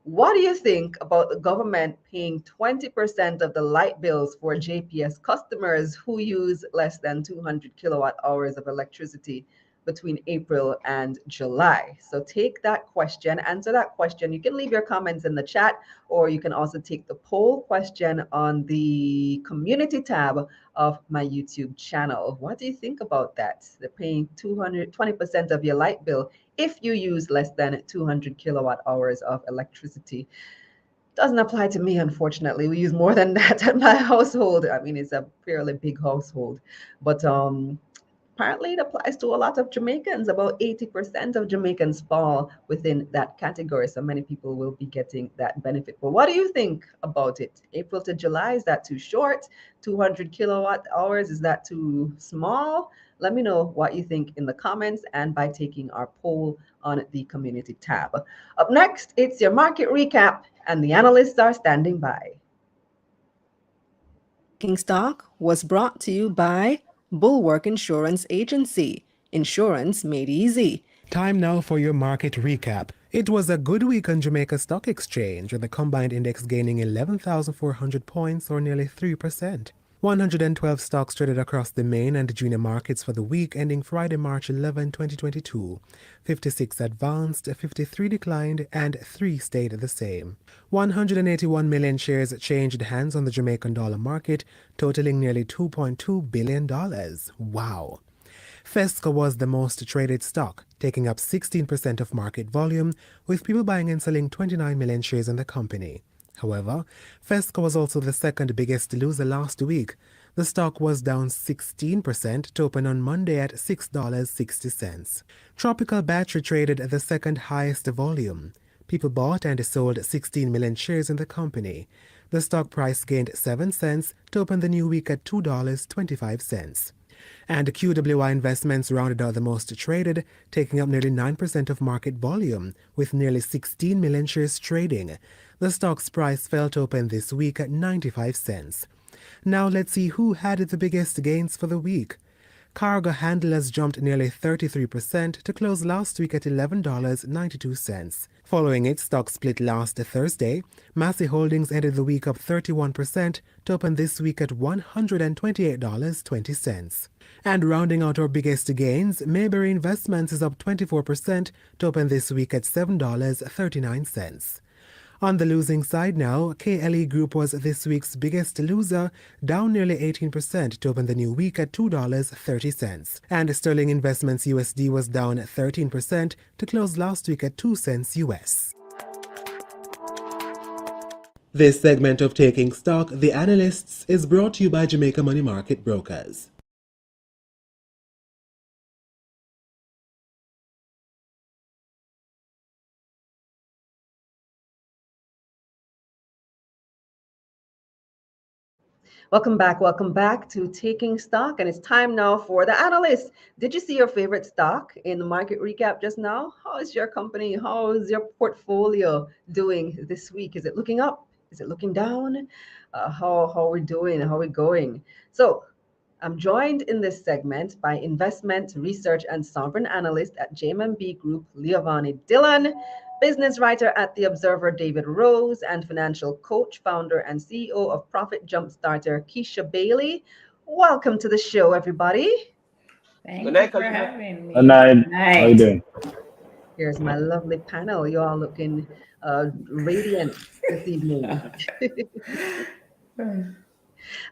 What do you think about the government paying 20% of the light bills for JPS customers who use less than 200 kilowatt hours of electricity between April and July? So take that question, answer that question. You can leave your comments in the chat, or you can also take the poll question on the community tab of my YouTube channel. What do you think about that? They're paying 220% of your light bill if you use less than 200 kilowatt hours of electricity. Doesn't apply to me, unfortunately. We use more than that at my household. I mean, it's a fairly big household, but apparently it applies to a lot of Jamaicans. About 80% of Jamaicans fall within that category. So many people will be getting that benefit. But what do you think about it? April to July, is that too short? 200 kilowatt hours, is that too small? Let me know what you think in the comments and by taking our poll on the community tab. Up next, it's your market recap, and the analysts are standing by. King Stock was brought to you by Bulwark Insurance Agency. Insurance made easy. Time now for your market recap. It was a good week on Jamaica Stock Exchange, with the combined index gaining 11,400 points, or nearly 3%. 112 stocks traded across the main and junior markets for the week ending Friday, March 11, 2022. 56 advanced, 53 declined, and 3 stayed the same. 181 million shares changed hands on the Jamaican dollar market, totaling nearly $2.2 billion. Wow. Fesco was the most traded stock, taking up 16% of market volume, with people buying and selling 29 million shares in the company. However, Fesco was also the second biggest loser last week. The stock was down 16% to open on Monday at $6.60. Tropical Battery traded at the second highest volume. People bought and sold 16 million shares in the company. The stock price gained 7 cents to open the new week at $2.25. And QWI Investments rounded out the most traded, taking up nearly 9% of market volume, with nearly 16 million shares trading. The stock's price fell to open this week at 95 cents. Now let's see who had the biggest gains for the week. Cargo handlers jumped nearly 33% to close last week at $11.92. Following its stock split last Thursday, Massey Holdings ended the week up 31% to open this week at $128.20. And rounding out our biggest gains, Mayberry Investments is up 24% to open this week at $7.39. On the losing side now, KLE Group was this week's biggest loser, down nearly 18% to open the new week at $2.30. And Sterling Investments USD was down 13% to close last week at 2 cents US. This segment of Taking Stock, The Analysts, is brought to you by Jamaica Money Market Brokers. Welcome back to Taking Stock, and it's time now for the analyst. Did you see your favorite stock in the market recap just now? How is your company, how is your portfolio doing this week? Is it looking up? Is it looking down? How are we doing? How are we going? So I'm joined in this segment by investment, research, and sovereign analyst at JMB Group, Leovani Dillon, business writer at The Observer, David Rose, and financial coach, founder, and CEO of Profit Jumpstarter, Keisha Bailey. Welcome to the show, everybody. Thank you for having me. Good night. How you doing? Here's my lovely panel. You all looking radiant this evening.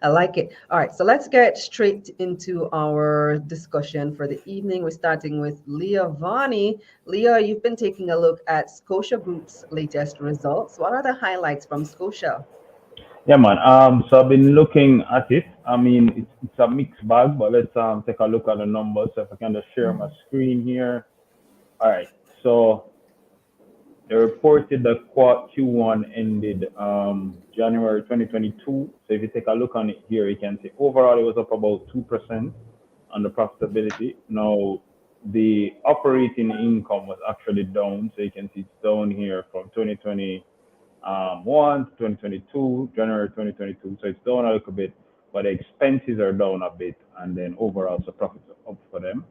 I like it. All right, so let's get straight into our discussion for the evening. We're starting with Leah Vani. Leah, you've been taking a look at Scotia Group's latest results. What are the highlights from Scotia? Yeah, man. So I've been looking at it. I mean, it's a mixed bag, but let's take a look at the numbers. So if I can just share my screen here. All right. So they reported that Q1 ended January 2022. So if you take a look on it here, you can see overall it was up about 2% on the profitability. Now, the operating income was actually down. So you can see it's down here from 2021 to 2022, January 2022. So it's down a little bit, but the expenses are down a bit, and then overall, so profits are up for them.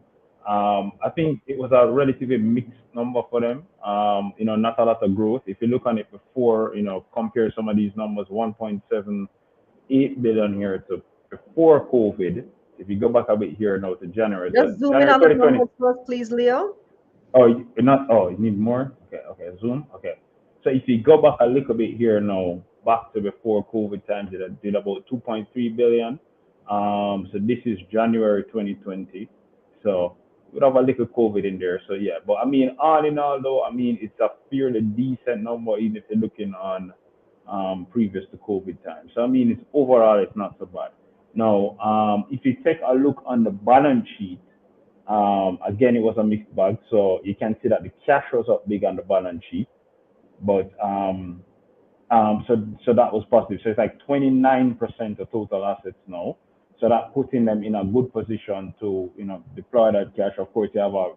I think it was a relatively mixed number for them. Not a lot of growth. If you look on it before, compare some of these numbers, 1.78 billion here to before COVID. If you go back a bit here now to January, Just zoom in January on the 2020. numbers first, please, Leo. Oh, you're not. Oh, you need more. Okay. Zoom. Okay. So if you go back a little bit here now, back to before COVID times, it did about 2.3 billion. So this is January 2020. So we have a little COVID in there. So yeah, but I mean, all in all, though, I mean, it's a fairly decent number, even if you're looking on previous to COVID time. So I mean, it's overall, it's not so bad. Now, if you take a look on the balance sheet, again, it was a mixed bag. So you can see that the cash was up big on the balance sheet, but so that was positive. So it's like 29% of total assets now. So that putting them in a good position to deploy that cash. Of course, you have a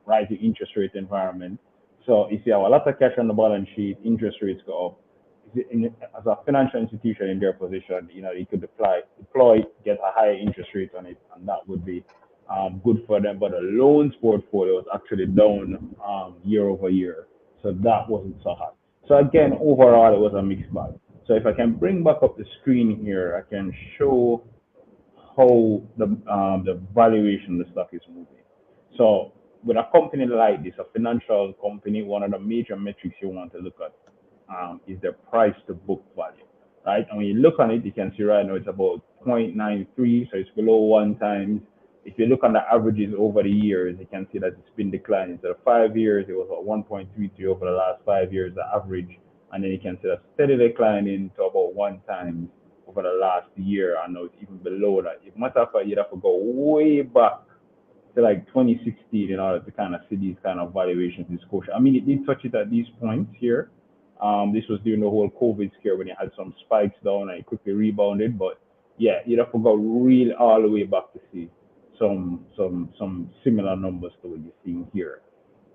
rising interest rate environment. So if you have a lot of cash on the balance sheet, interest rates go up. As a financial institution in their position, you could deploy, get a higher interest rate on it, and that would be good for them. But the loans portfolio was actually down year over year, so that wasn't so hot. So again, overall, it was a mixed bag. So if I can bring back up the screen here, I can show how the valuation of the stock is moving. So with a company like this, a financial company, one of the major metrics you want to look at is the price to book value, right? And when you look on it, you can see right now it's about 0.93, so it's below 1 times. If you look on the averages over the years, you can see that it's been declining. So the 5 years, it was at 1.33 over the last 5 years, the average. And then you can see that steady declining to about 1 time over the last year. I know it's even below that. If matter of fact, you'd have to go way back to like 2016 in order to kind of see these kind of valuations in Scotia. I mean, it did touch it at these points here. This was during the whole COVID scare when you had some spikes down and it quickly rebounded. But yeah, you'd have to go really all the way back to see some similar numbers to what you're seeing here.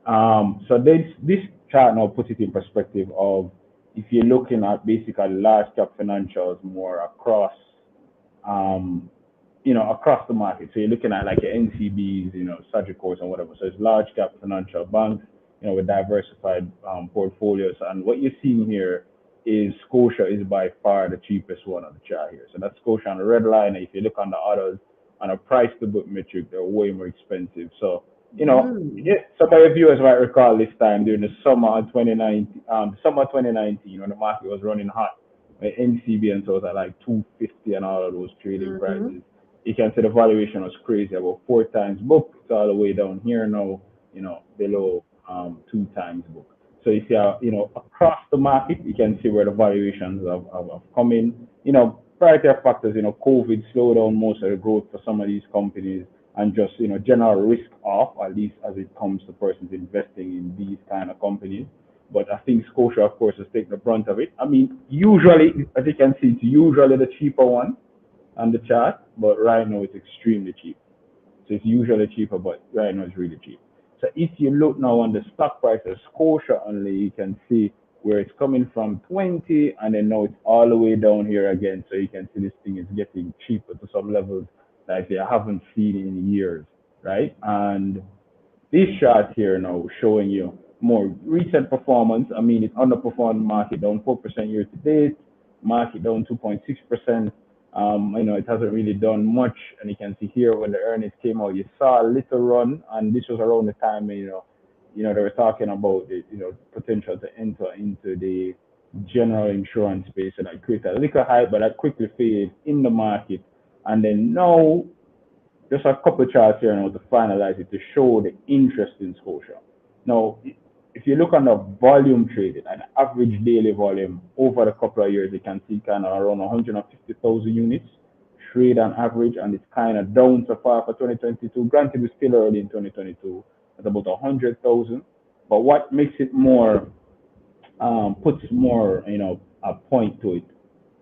So this chart now puts it in perspective of if you're looking at basically large cap financials more across across the market. So you're looking at like your NCBs, Sagicor and whatever. So it's large cap financial banks, with diversified portfolios. And what you're seeing here is Scotia is by far the cheapest one on the chart here. So that's Scotia on the red line. And if you look on the others, on a price to book metric, they're way more expensive. So, some of your viewers might recall this time during the summer 2019, when the market was running hot, NCB and so was at like 250 and all of those trading prices. You can see the valuation was crazy, about 4 times book. It's all the way down here now, below 2 times book. So if you across the market, you can see where the valuations have come in. Variety of factors, COVID slowed down most of the growth for some of these companies, and just, general risk off, at least as it comes to persons investing in these kind of companies. But I think Scotia, of course, has taken the brunt of it. I mean, usually, as you can see, it's usually the cheaper one on the chart, but right now it's extremely cheap. So it's usually cheaper, but right now it's really cheap. So if you look now on the stock price of Scotia only, you can see where it's coming from 20, and then now it's all the way down here again. So you can see this thing is getting cheaper to some levels that you haven't seen in years, right? And this chart here now showing you more recent performance. I mean, it's underperformed market, down 4% year to date, market down 2.6%. It hasn't really done much, and you can see here when the earnings came out, you saw a little run, and this was around the time, they were talking about the, potential to enter into the general insurance space, and that created a little hype, but that quickly faded in the market. And then now, just a couple of charts here now to finalize it, to show the interest in Scotia. Now, if you look on the volume traded, an average daily volume over a couple of years, you can see kind of around 150,000 units trade on average, and it's kind of down so far for 2022. Granted, we're still early in 2022, at about 100,000. But what makes it more, puts more, a point to it,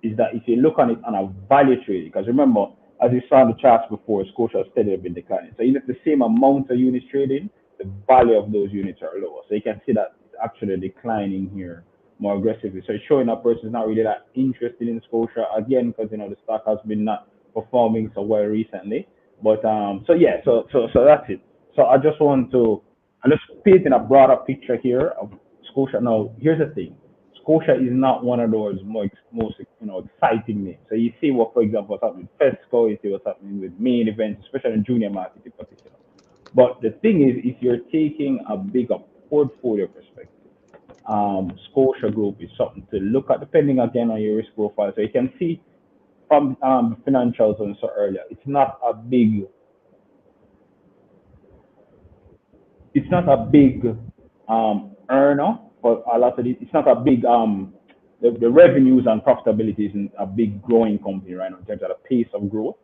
is that if you look on it on a value trade, because remember, as you saw in the charts before, Scotia has steadily been declining. So even if the same amount of units traded, the value of those units are lower. So you can see that it's actually declining here more aggressively. So it's showing that person is not really that interested in Scotia again, because the stock has been not performing so well recently. But so yeah, so that's it. So I just want to just paint in a broader picture here of Scotia. Now here's the thing. Scotia is not one of those most exciting names. So you see what, for example, what's happening with Fesco, you see what's happening with main events, especially in junior market in particular. But the thing is, if you're taking a bigger portfolio perspective, Scotia Group is something to look at, depending again on your risk profile. So you can see from the financials and so earlier, it's not a big earner for a lot of it. It's not a big the revenues and profitability isn't a big growing company right now in terms of the pace of growth.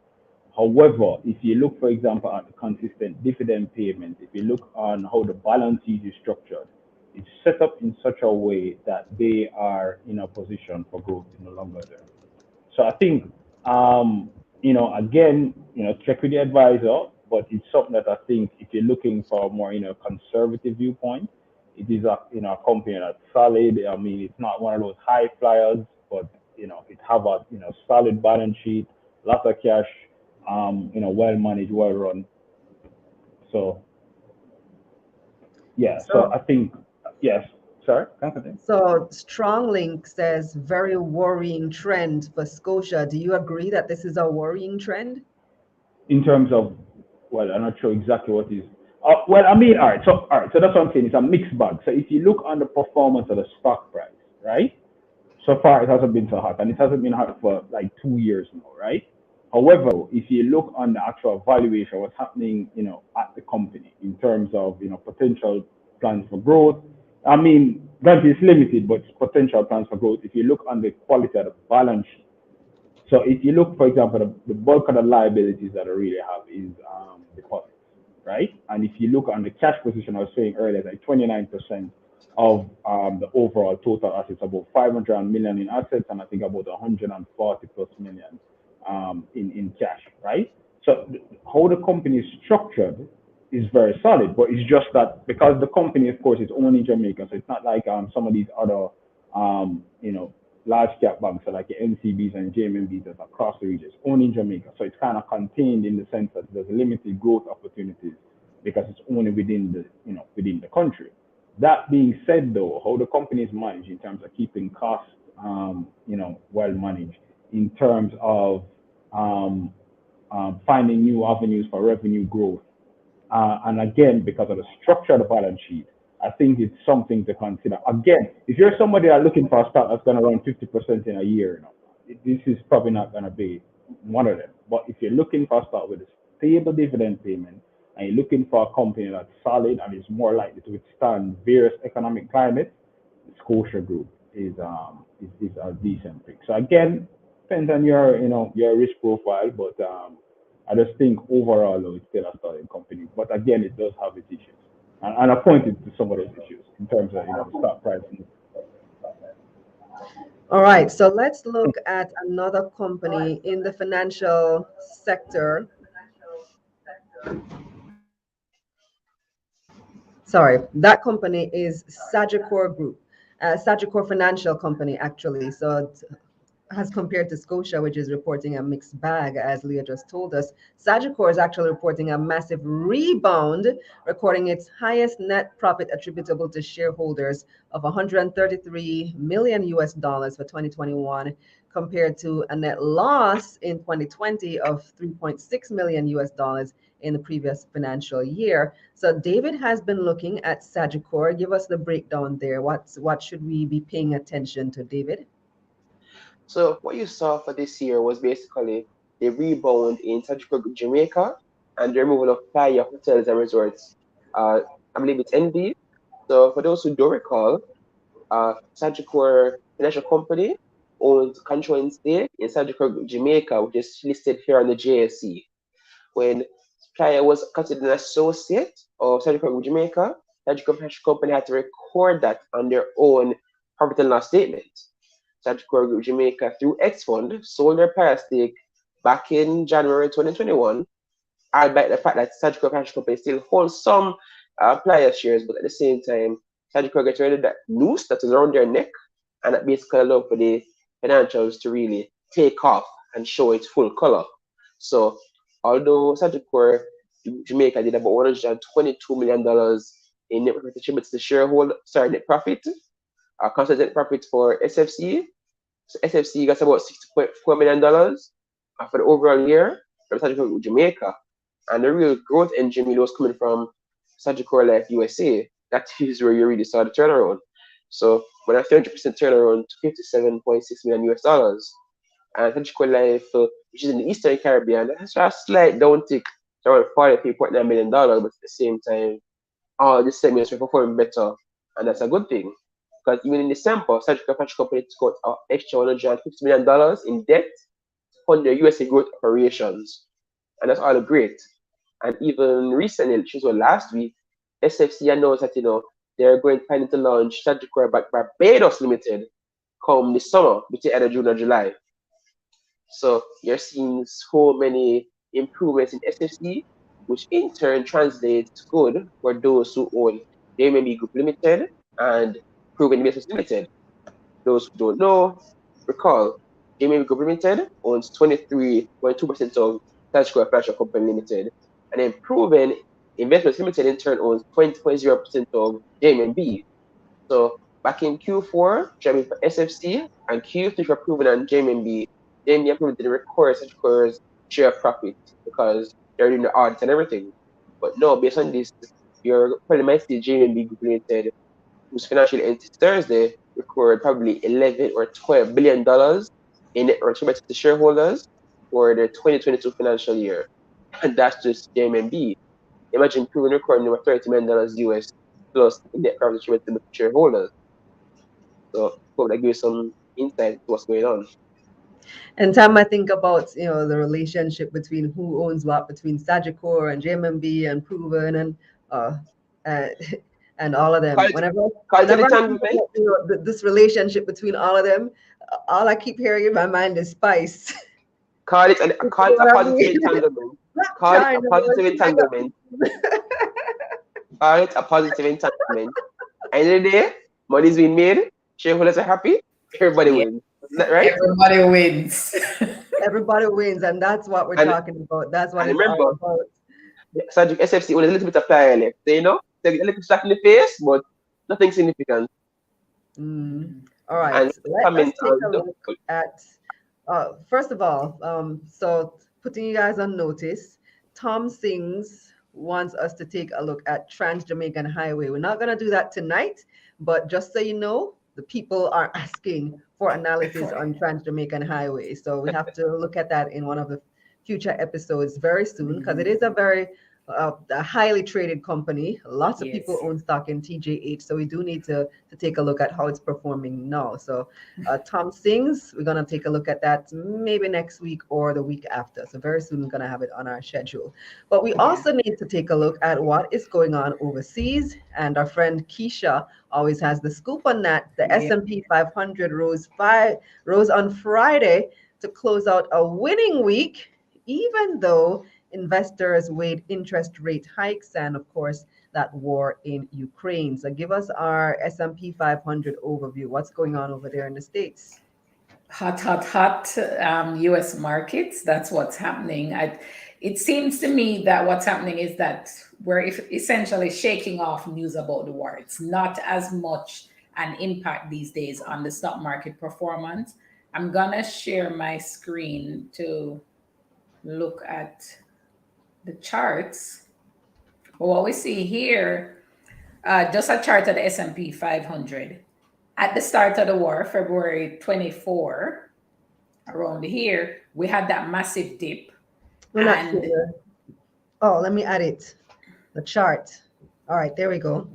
However, if you look, for example, at the consistent dividend payment, if you look on how the balance sheet is structured, it's set up in such a way that they are in a position for growth in the longer term. So I think, again, check with the advisor, but it's something that I think if you're looking for a more, conservative viewpoint, it is a company that's solid. I mean, it's not one of those high flyers, but, it have a, solid balance sheet, lots of cash, well managed, well run. So, yeah, so I think, yes. Sorry, continue. So Strong Link says very worrying trend for Scotia. Do you agree that this is a worrying trend? In terms of, well, I'm not sure exactly what is. Well, I mean, all right. So that's what I'm saying. It's a mixed bag. So if you look on the performance of the stock price, right? So far, it hasn't been so hot, and it hasn't been hot for like 2 years now, right? However, if you look on the actual valuation, what's happening, at the company in terms of, potential plans for growth. I mean, that is limited, but potential plans for growth. If you look on the quality of the balance sheet, so if you look, for example, the bulk of the liabilities that I really have is deposits, right? And if you look on the cash position, I was saying earlier, like 29% of the overall total assets, about 500 million in assets, and I think about 140 plus million in cash, right? So how the company is structured is very solid, but it's just that because the company, of course, is only in Jamaica, so it's not like some of these other, large cap banks, so like the NCBs and JMBs that's across the region. It's only in Jamaica, so it's kind of contained in the sense that there's limited growth opportunities because it's only within the country. That being said, though, how the company is managed in terms of keeping costs, well managed, in terms of finding new avenues for revenue growth, and again, because of the structure of the balance sheet, I think it's something to consider. Again, if you're somebody that's looking for a stock that's going to run 50% in a year, this is probably not going to be one of them. But if you're looking for a stock with a stable dividend payment, and you're looking for a company that's solid and is more likely to withstand various economic climates, Scotia Group is a decent pick. So again, depends on your risk profile, but I just think overall though, it's still a solid company. But again, it does have its issues, and I pointed to some of those issues in terms of the stock pricing. All right, so let's look at another company in the financial sector. Sorry, that company is Sagicor Group, Sagicor Financial Company, actually. So as compared to Scotia, which is reporting a mixed bag, as Leah just told us, Sagicor is actually reporting a massive rebound, recording its highest net profit attributable to shareholders of 133 million US dollars for 2021, compared to a net loss in 2020 of 3.6 million US dollars in the previous financial year. So David has been looking at Sagicor. Give us the breakdown there. What should we be paying attention to, David? So what you saw for this year was basically the rebound in Sagicor Jamaica and the removal of Playa hotels and resorts. I believe it's NB. So for those who don't recall, Sagicor Financial Company owns controlling stake in Sagicor Jamaica, which is listed here on the JSE. When Playa was considered an associate of Sagicor Jamaica, Sagicor Financial Company had to record that on their own profit and loss statement. Sagicor Jamaica, through X Fund, sold their Playa stake back in January 2021, albeit the fact that Sagicor Financial Company still holds some player shares, but at the same time, Sagicor gets rid of that noose that is around their neck, and that basically allows for the financials to really take off and show its full color. So, although Sagicor Jamaica did about $122 million in net profit attributes to shareholder, net profit, consolidated profit for SFC. So SFC got about $60.4 million for the overall year from Sagicor Jamaica. And the real growth engine was coming from Sagicor Life USA. That is where you really saw the turnaround. So when a 300% turnaround to $57.6 million US. And Sagicor Life, which is in the Eastern Caribbean, that's a slight downtick to around $43.9 million, but at the same time, all the segments were performing better, and that's a good thing. Because even in December, Sagicor Financial Company took out an extra $150 million in debt to fund their USA growth operations, and that's all great. And even recently, which was last week, SFC announced that they're going to launch Sagicor Barbados Limited come this summer, between either June or July. So you're seeing so many improvements in SFC, which in turn translates good for those who own JMB Group Limited and Proven Investments Limited. Those who don't know, recall, JMB Group Limited owns 23.2% of Sagicor Financial Company Limited, and then Proven Investments Limited in turn owns 20.0% of JMB. So back in Q4, for SFC, and Q3 for Proven and JMB, JMB and Proven didn't record Sagicor's share of profit because they're doing the audits and everything. But no, based on this, you're probably might see JMB Group Limited, whose financial ends Thursday, record probably $11 or $12 billion in net return to shareholders for the 2022 financial year. And that's just JMB. Imagine Proven recording over $30 million US plus net profit attributed to shareholders. So hope that gives some insight to what's going on. And time I think about the relationship between who owns what between Sagicor and JMB and Proven and all of them. Whenever I think about, this relationship between all of them, all I keep hearing in my mind is spice. Call it a positive entanglement. Call it a positive entanglement. Call it a positive entanglement. End of the day, money's being made, shareholders are happy, everybody wins. Isn't that right? Everybody wins. Everybody wins, and that's what we're talking about. That's what it's all about. Sagicor SFC only a little bit of flyer left. They get a little slap in the face, but nothing significant. All right. Let's take a look at first of all, so putting you guys on notice, Tom Sings wants us to take a look at Trans-Jamaican Highway. We're not going to do that tonight, but just so you know, the people are asking for analysis on Trans-Jamaican Highway. So we have to look at that in one of the future episodes very soon, because it is a very a highly traded company. Lots of people own stock in TJH, so we do need to take a look at how it's performing now. So Tom Sings, we're going to take a look at that maybe next week or the week after. So very soon we're going to have it on our schedule. But we also need to take a look at what is going on overseas, and our friend Keisha always has the scoop on that. The S&P 500 rose on Friday to close out a winning week, even though investors weighed interest rate hikes and, of course, that war in Ukraine. So give us our S&P 500 overview. What's going on over there in the States? Hot U.S. markets. That's what's happening. It seems to me that what's happening is that we're essentially shaking off news about the war. It's not as much an impact these days on the stock market performance. I'm going to share my screen to look at the charts. But what we see here, just a chart of the S&P 500. At the start of the war, February 24, around here, we had that massive dip. Oh, let me add it. The chart. All right, there we go.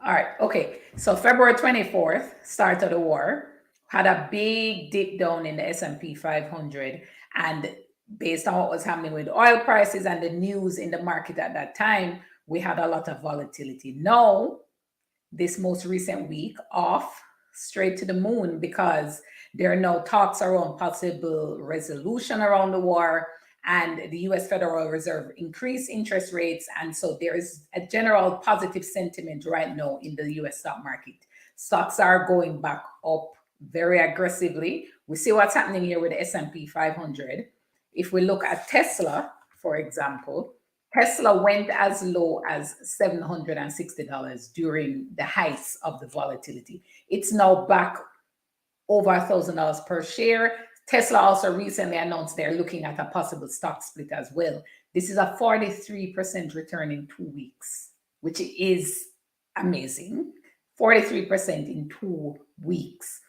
All right, okay. So February 24th, start of the war, had a big dip down in the S&P 500. And based on what was happening with oil prices and the news in the market at that time, we had a lot of volatility. Now, this most recent week off straight to the moon because there are now talks around possible resolution around the war, and the US Federal Reserve increased interest rates. And so there is a general positive sentiment right now in the US stock market. Stocks are going back up very aggressively. We see what's happening here with the S&P 500. If we look at Tesla, for example, Tesla went as low as $760 during the heights of the volatility. It's now back over $1,000 per share. Tesla also recently announced they're looking at a possible stock split as well. This is a 43% return in 2 weeks, which is amazing. 43% in 2 weeks.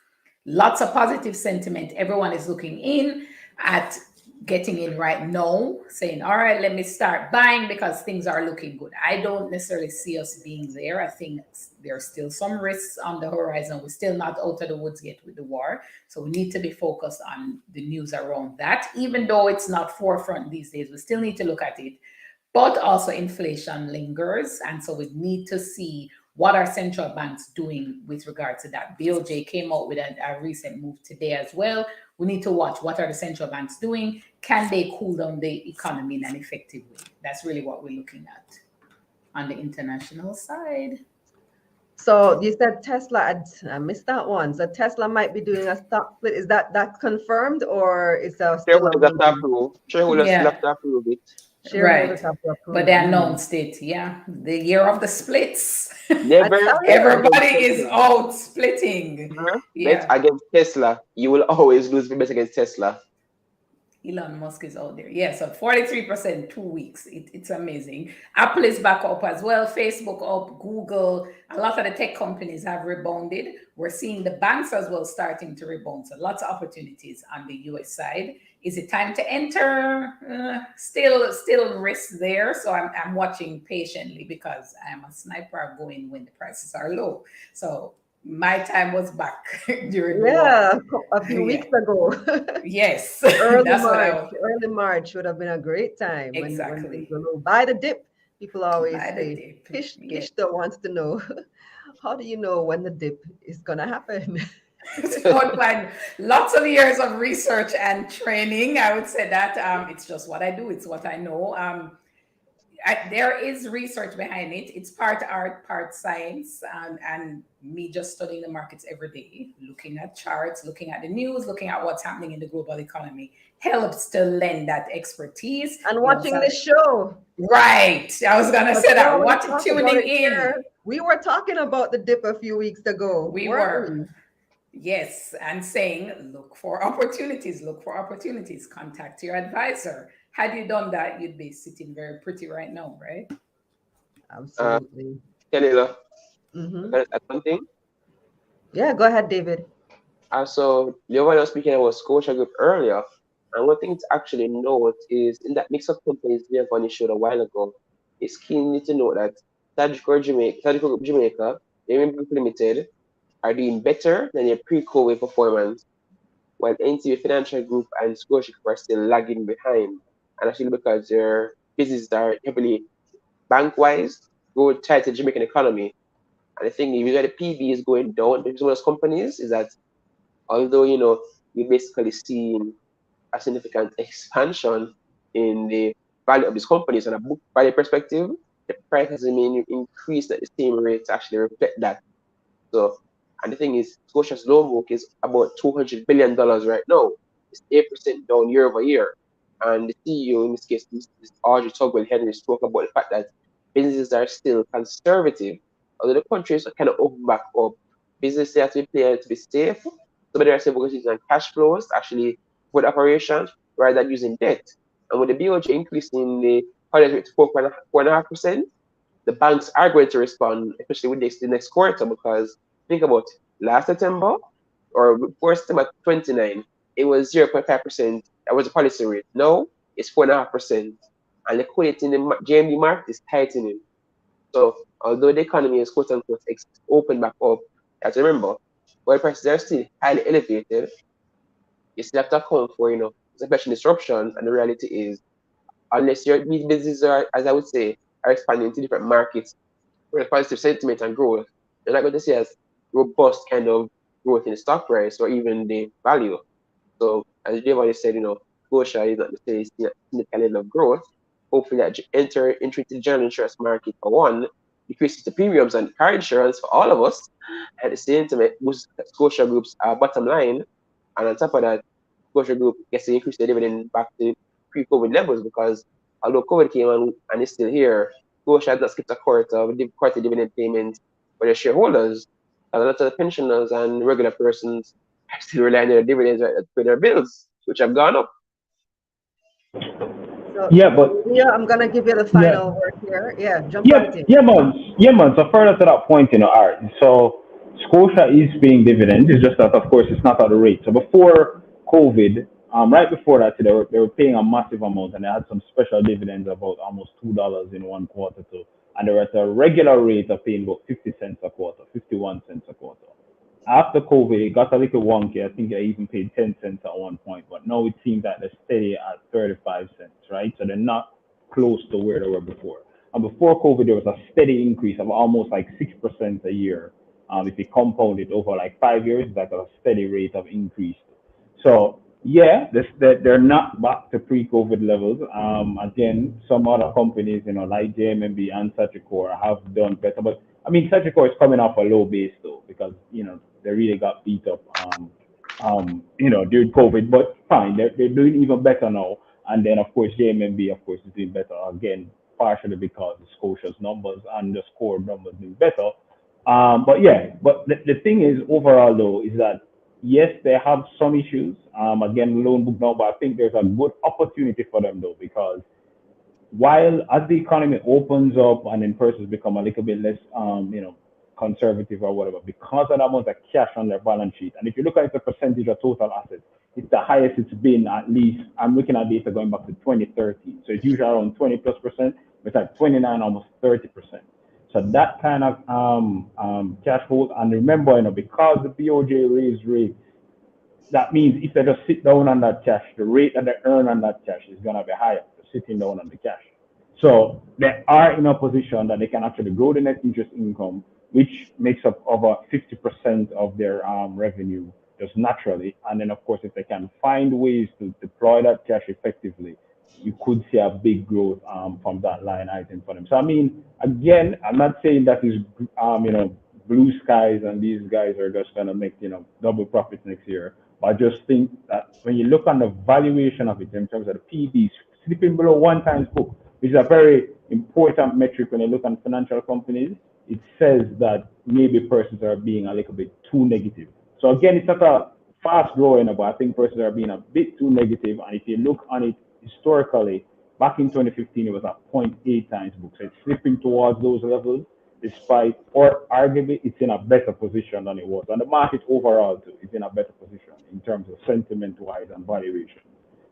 Lots of positive sentiment. Everyone is looking in at getting in right now, saying, all right, let me start buying because things are looking good. I don't necessarily see us being there. I think there's still some risks on the horizon. We're still not out of the woods yet with the war. So we need to be focused on the news around that. Even though it's not forefront these days, we still need to look at it. But also inflation lingers. And so we need to see what are central banks doing with regard to that. BOJ came out with a recent move today as well. We need to watch what are the central banks doing. Can they cool down the economy in an effective way? That's really what we're looking at on the international side. So you said Tesla, I missed that one. So Tesla might be doing a stock split. Is that confirmed or is that still Shareholders have to approve. Shareholders still have to approve it. shareholders Right. have to approve? But they announced it, yeah. The year of the splits. Never Everybody is out splitting. Bet against Tesla. You will always lose bet against Tesla. Elon Musk is out there. Yeah, so 43%, 2 weeks. It's amazing. Apple is back up as well. Facebook up, Google. A lot of the tech companies have rebounded. We're seeing the banks as well starting to rebound. So lots of opportunities on the US side. Is it time to enter? Still risk there. So I'm watching patiently because I'm a sniper. I go in when the prices are low. So my time was back during a few weeks ago. Yes. Early March would have been a great time. Exactly. When things were low. Buy the dip. People always say. Kishta wants to know, how do you know when the dip is going to happen? Lots of years of research and training. I would say that it's just what I do. It's what I know. There is research behind it. It's part art, part science, and me just studying the markets every day, looking at charts, looking at the news, looking at what's happening in the global economy helps to lend that expertise. And watching the show. Right. I was going to say that. Tuning in. We were talking about the dip a few weeks ago. We were. Yes. And saying, look for opportunities, contact your advisor. Had you done that, you'd be sitting very pretty right now, right? Absolutely. Kalilah, can I add something? Yeah, go ahead, David. So Leona was speaking about Scotia Group earlier, and one thing to actually note is in that mix of companies Giovanni showed a while ago, it's keen to note that Sagicor Group Jamaica, Raymond Group Limited, are doing better than their pre-COVID performance, while NTV Financial Group and Scotia Group are still lagging behind. And actually because their businesses are heavily bank-wise, go tied to the Jamaican economy. And the thing is, the PB is going down with some of those companies is that although, we're basically seeing a significant expansion in the value of these companies on a book value perspective, the price has been increased at the same rate to actually reflect that. So, and the thing is, Scotia's loan book is about $200 billion right now. It's 8% down year over year. And the CEO in this case, this Audrey Tugwell Henry, spoke about the fact that businesses are still conservative. Although the country is kind of open back up, businesses have to be playing to be safe. Some are still focusing on cash flows, actually for the operations, rather than using debt. And with the BOJ increasing the policy rate to 4.5%, the banks are going to respond, especially with the next quarter, because think about last September or before September 29, it was 0.5%. That was the policy rate. Now it's 4.5%. And liquidity in the JMD market is tightening. So although the economy is quote unquote open back up, you have to remember, oil prices are still highly elevated. You still have to account for, especially disruptions. And the reality is, unless these businesses are, as I would say, are expanding into different markets where positive sentiment and growth, you're not going to see as robust kind of growth in the stock price or even the value. So as Giovanni said, Scotia is not necessarily seeing the kind of growth. Hopefully that entry into the general insurance market for one decreases the premiums and car insurance for all of us. At the same time, it boosts Scotia Group's bottom line. And on top of that, Scotia Group gets to increase the dividend back to pre-COVID levels because although COVID came on and is still here, Scotia has not skipped a quarter dividend payment for their shareholders. A lot of the pensioners and regular persons are still relying on their dividends to pay their bills, which have gone up. So, Yeah, but yeah, I'm gonna give you the yeah, final word here. Yeah, jump right in. yeah, man. So further to that point, all right. So Scotia is paying dividends. It's just that, of course, it's not at the rate. So before COVID, right before that, they were paying a massive amount, and they had some special dividends about almost $2 in one quarter too, and they were at a regular rate of paying about 50 cents a quarter, 51 cents a quarter. After COVID, it got a little wonky. I think I even paid 10 cents at one point, but now it seems that they're steady at 35 cents, right? So they're not close to where they were before. And before COVID, there was a steady increase of almost like 6% a year. If you compound it over like 5 years, that's a steady rate of increase. So yeah, they're not back to pre-COVID levels. Again, some other companies, like JMMB and Sagicor have done better. But I mean, Sagicor is coming off a low base though, because they really got beat up, during COVID. But fine, they're doing even better now. And then of course JMMB, of course, is doing better again, partially because of Scotia's numbers and the score numbers doing better. But yeah, but the thing is overall though is that yes, they have some issues. Again, loan book now, but I think there's a good opportunity for them though, because while as the economy opens up and then persons become a little bit less, conservative or whatever, because of the amount of cash on their balance sheet, and if you look at the percentage of total assets, it's the highest it's been at least. I'm looking at data going back to 2013, so it's usually around 20+%. It's like 29, almost 30%. So that kind of cash hold, and remember, because the BOJ raised rates, that means if they just sit down on that cash, the rate that they earn on that cash is going to be higher than sitting down on the cash. So they are in a position that they can actually grow the net interest income, which makes up over 50% of their revenue just naturally. And then, of course, if they can find ways to deploy that cash effectively, you could see a big growth from that line item for them. So, I mean, again, I'm not saying that is, blue skies and these guys are just going to make, double profits next year. But I just think that when you look on the valuation of it in terms of the PB slipping below 1 times book, which is a very important metric when you look on financial companies, it says that maybe persons are being a little bit too negative. So again, it's not a fast growing, but I think persons are being a bit too negative. And if you look on it historically, back in 2015, it was at 0.8 times book. So it's slipping towards those levels, despite, or arguably, it's in a better position than it was. And the market overall, too, is in a better position in terms of sentiment-wise and valuation.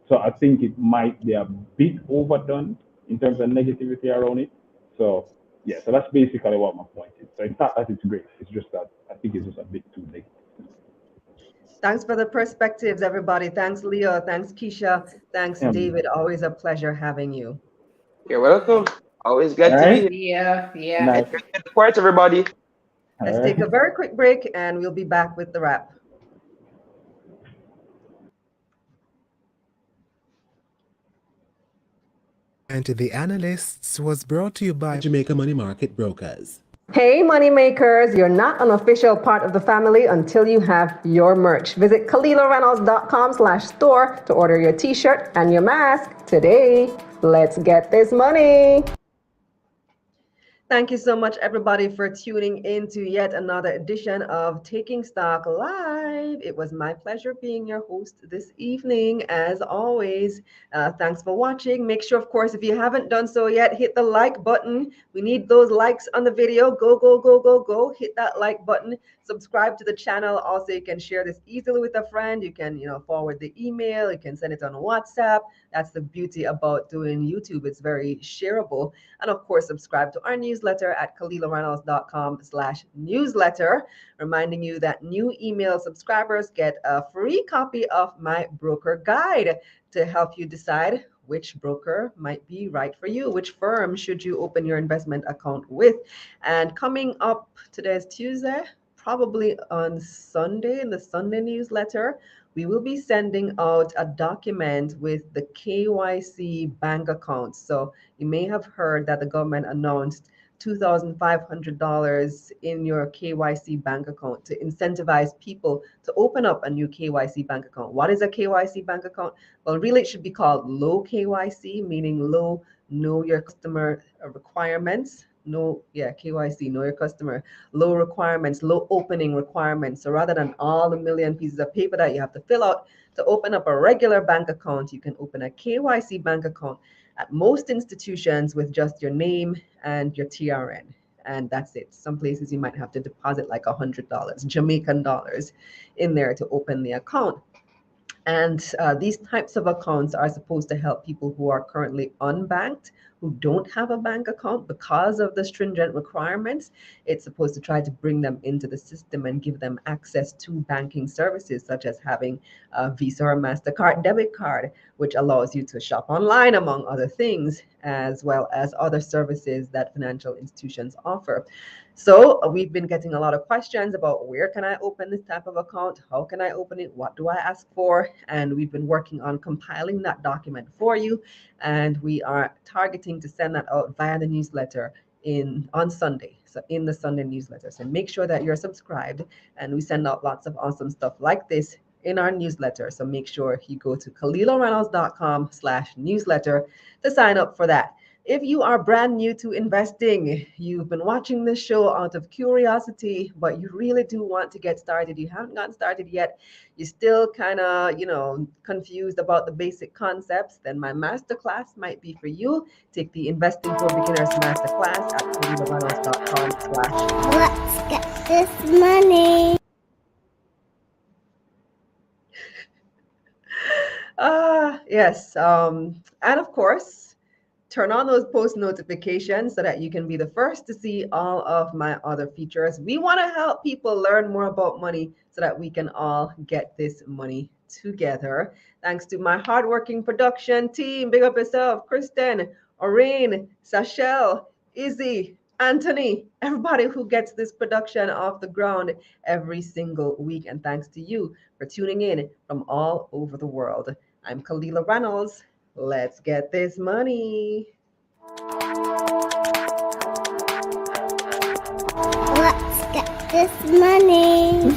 So I think it might be a bit overdone in terms of negativity around it. So yeah, so that's basically what my point is. So it's not that it's great. It's just that I think it's just a bit too negative. Thanks for the perspectives, everybody. Thanks, Leo. Thanks, Keisha. Thanks, David. Always a pleasure having you. You're welcome. Always glad to be here. Yeah. Nice. Good support, everybody. Let's take a very quick break and we'll be back with the wrap. And The Analysts was brought to you by Jamaica Money Market Brokers. Hey, moneymakers, you're not an official part of the family until you have your merch. Visit KalilahReynolds.com/store to order your t-shirt and your mask today. Let's get this money. Thank you so much, everybody, for tuning in to yet another edition of Taking Stock Live. It was my pleasure being your host this evening, as always. Thanks for watching. Make sure, of course, if you haven't done so yet, hit the like button. We need those likes on the video. Go, go, go, go, go. Hit that like button. Subscribe to the channel. Also, you can share this easily with a friend. You can, forward the email. You can send it on WhatsApp. That's the beauty about doing YouTube. It's very shareable. And of course, subscribe to our newsletter at KalilahReynolds.com/newsletter, reminding you that new email subscribers get a free copy of my broker guide to help you decide which broker might be right for you, which firm should you open your investment account with. And coming up, today is Tuesday, probably on Sunday in the Sunday newsletter, we will be sending out a document with the KYC bank accounts. So you may have heard that the government announced $2,500 in your KYC bank account to incentivize people to open up a new KYC bank account. What is a KYC bank account? Well, really, it should be called low KYC, meaning low know your customer requirements. KYC, know your customer, low requirements, low opening requirements. So rather than all the million pieces of paper that you have to fill out to open up a regular bank account, you can open a KYC bank account at most institutions with just your name and your TRN. And that's it. Some places you might have to deposit like $100, Jamaican dollars, in there to open the account. And these types of accounts are supposed to help people who are currently unbanked, who don't have a bank account because of the stringent requirements. It's supposed to try to bring them into the system and give them access to banking services, such as having a Visa or MasterCard debit card, which allows you to shop online, among other things, as well as other services that financial institutions offer. So we've been getting a lot of questions about where can I open this type of account? How can I open it? What do I ask for? And we've been working on compiling that document for you. And we are targeting to send that out via the newsletter on Sunday. So in the Sunday newsletter. So make sure that you're subscribed, and we send out lots of awesome stuff like this in our newsletter. So make sure you go to KalilahReynolds.com/newsletter to sign up for that. If you are brand new to investing, you've been watching this show out of curiosity, but you really do want to get started, you haven't gotten started yet, you're still kind of, confused about the basic concepts, then my masterclass might be for you. Take the Investing for Beginners masterclass at KalilahReynolds.com/. Let's get this money. Yes. And of course, turn on those post notifications so that you can be the first to see all of my other features. We want to help people learn more about money so that we can all get this money together. Thanks to my hardworking production team. Big up yourself, Kristen, Orain, Sachelle, Izzy, Anthony, everybody who gets this production off the ground every single week. And thanks to you for tuning in from all over the world. I'm Kalilah Reynolds. Let's get this money. Let's get this money.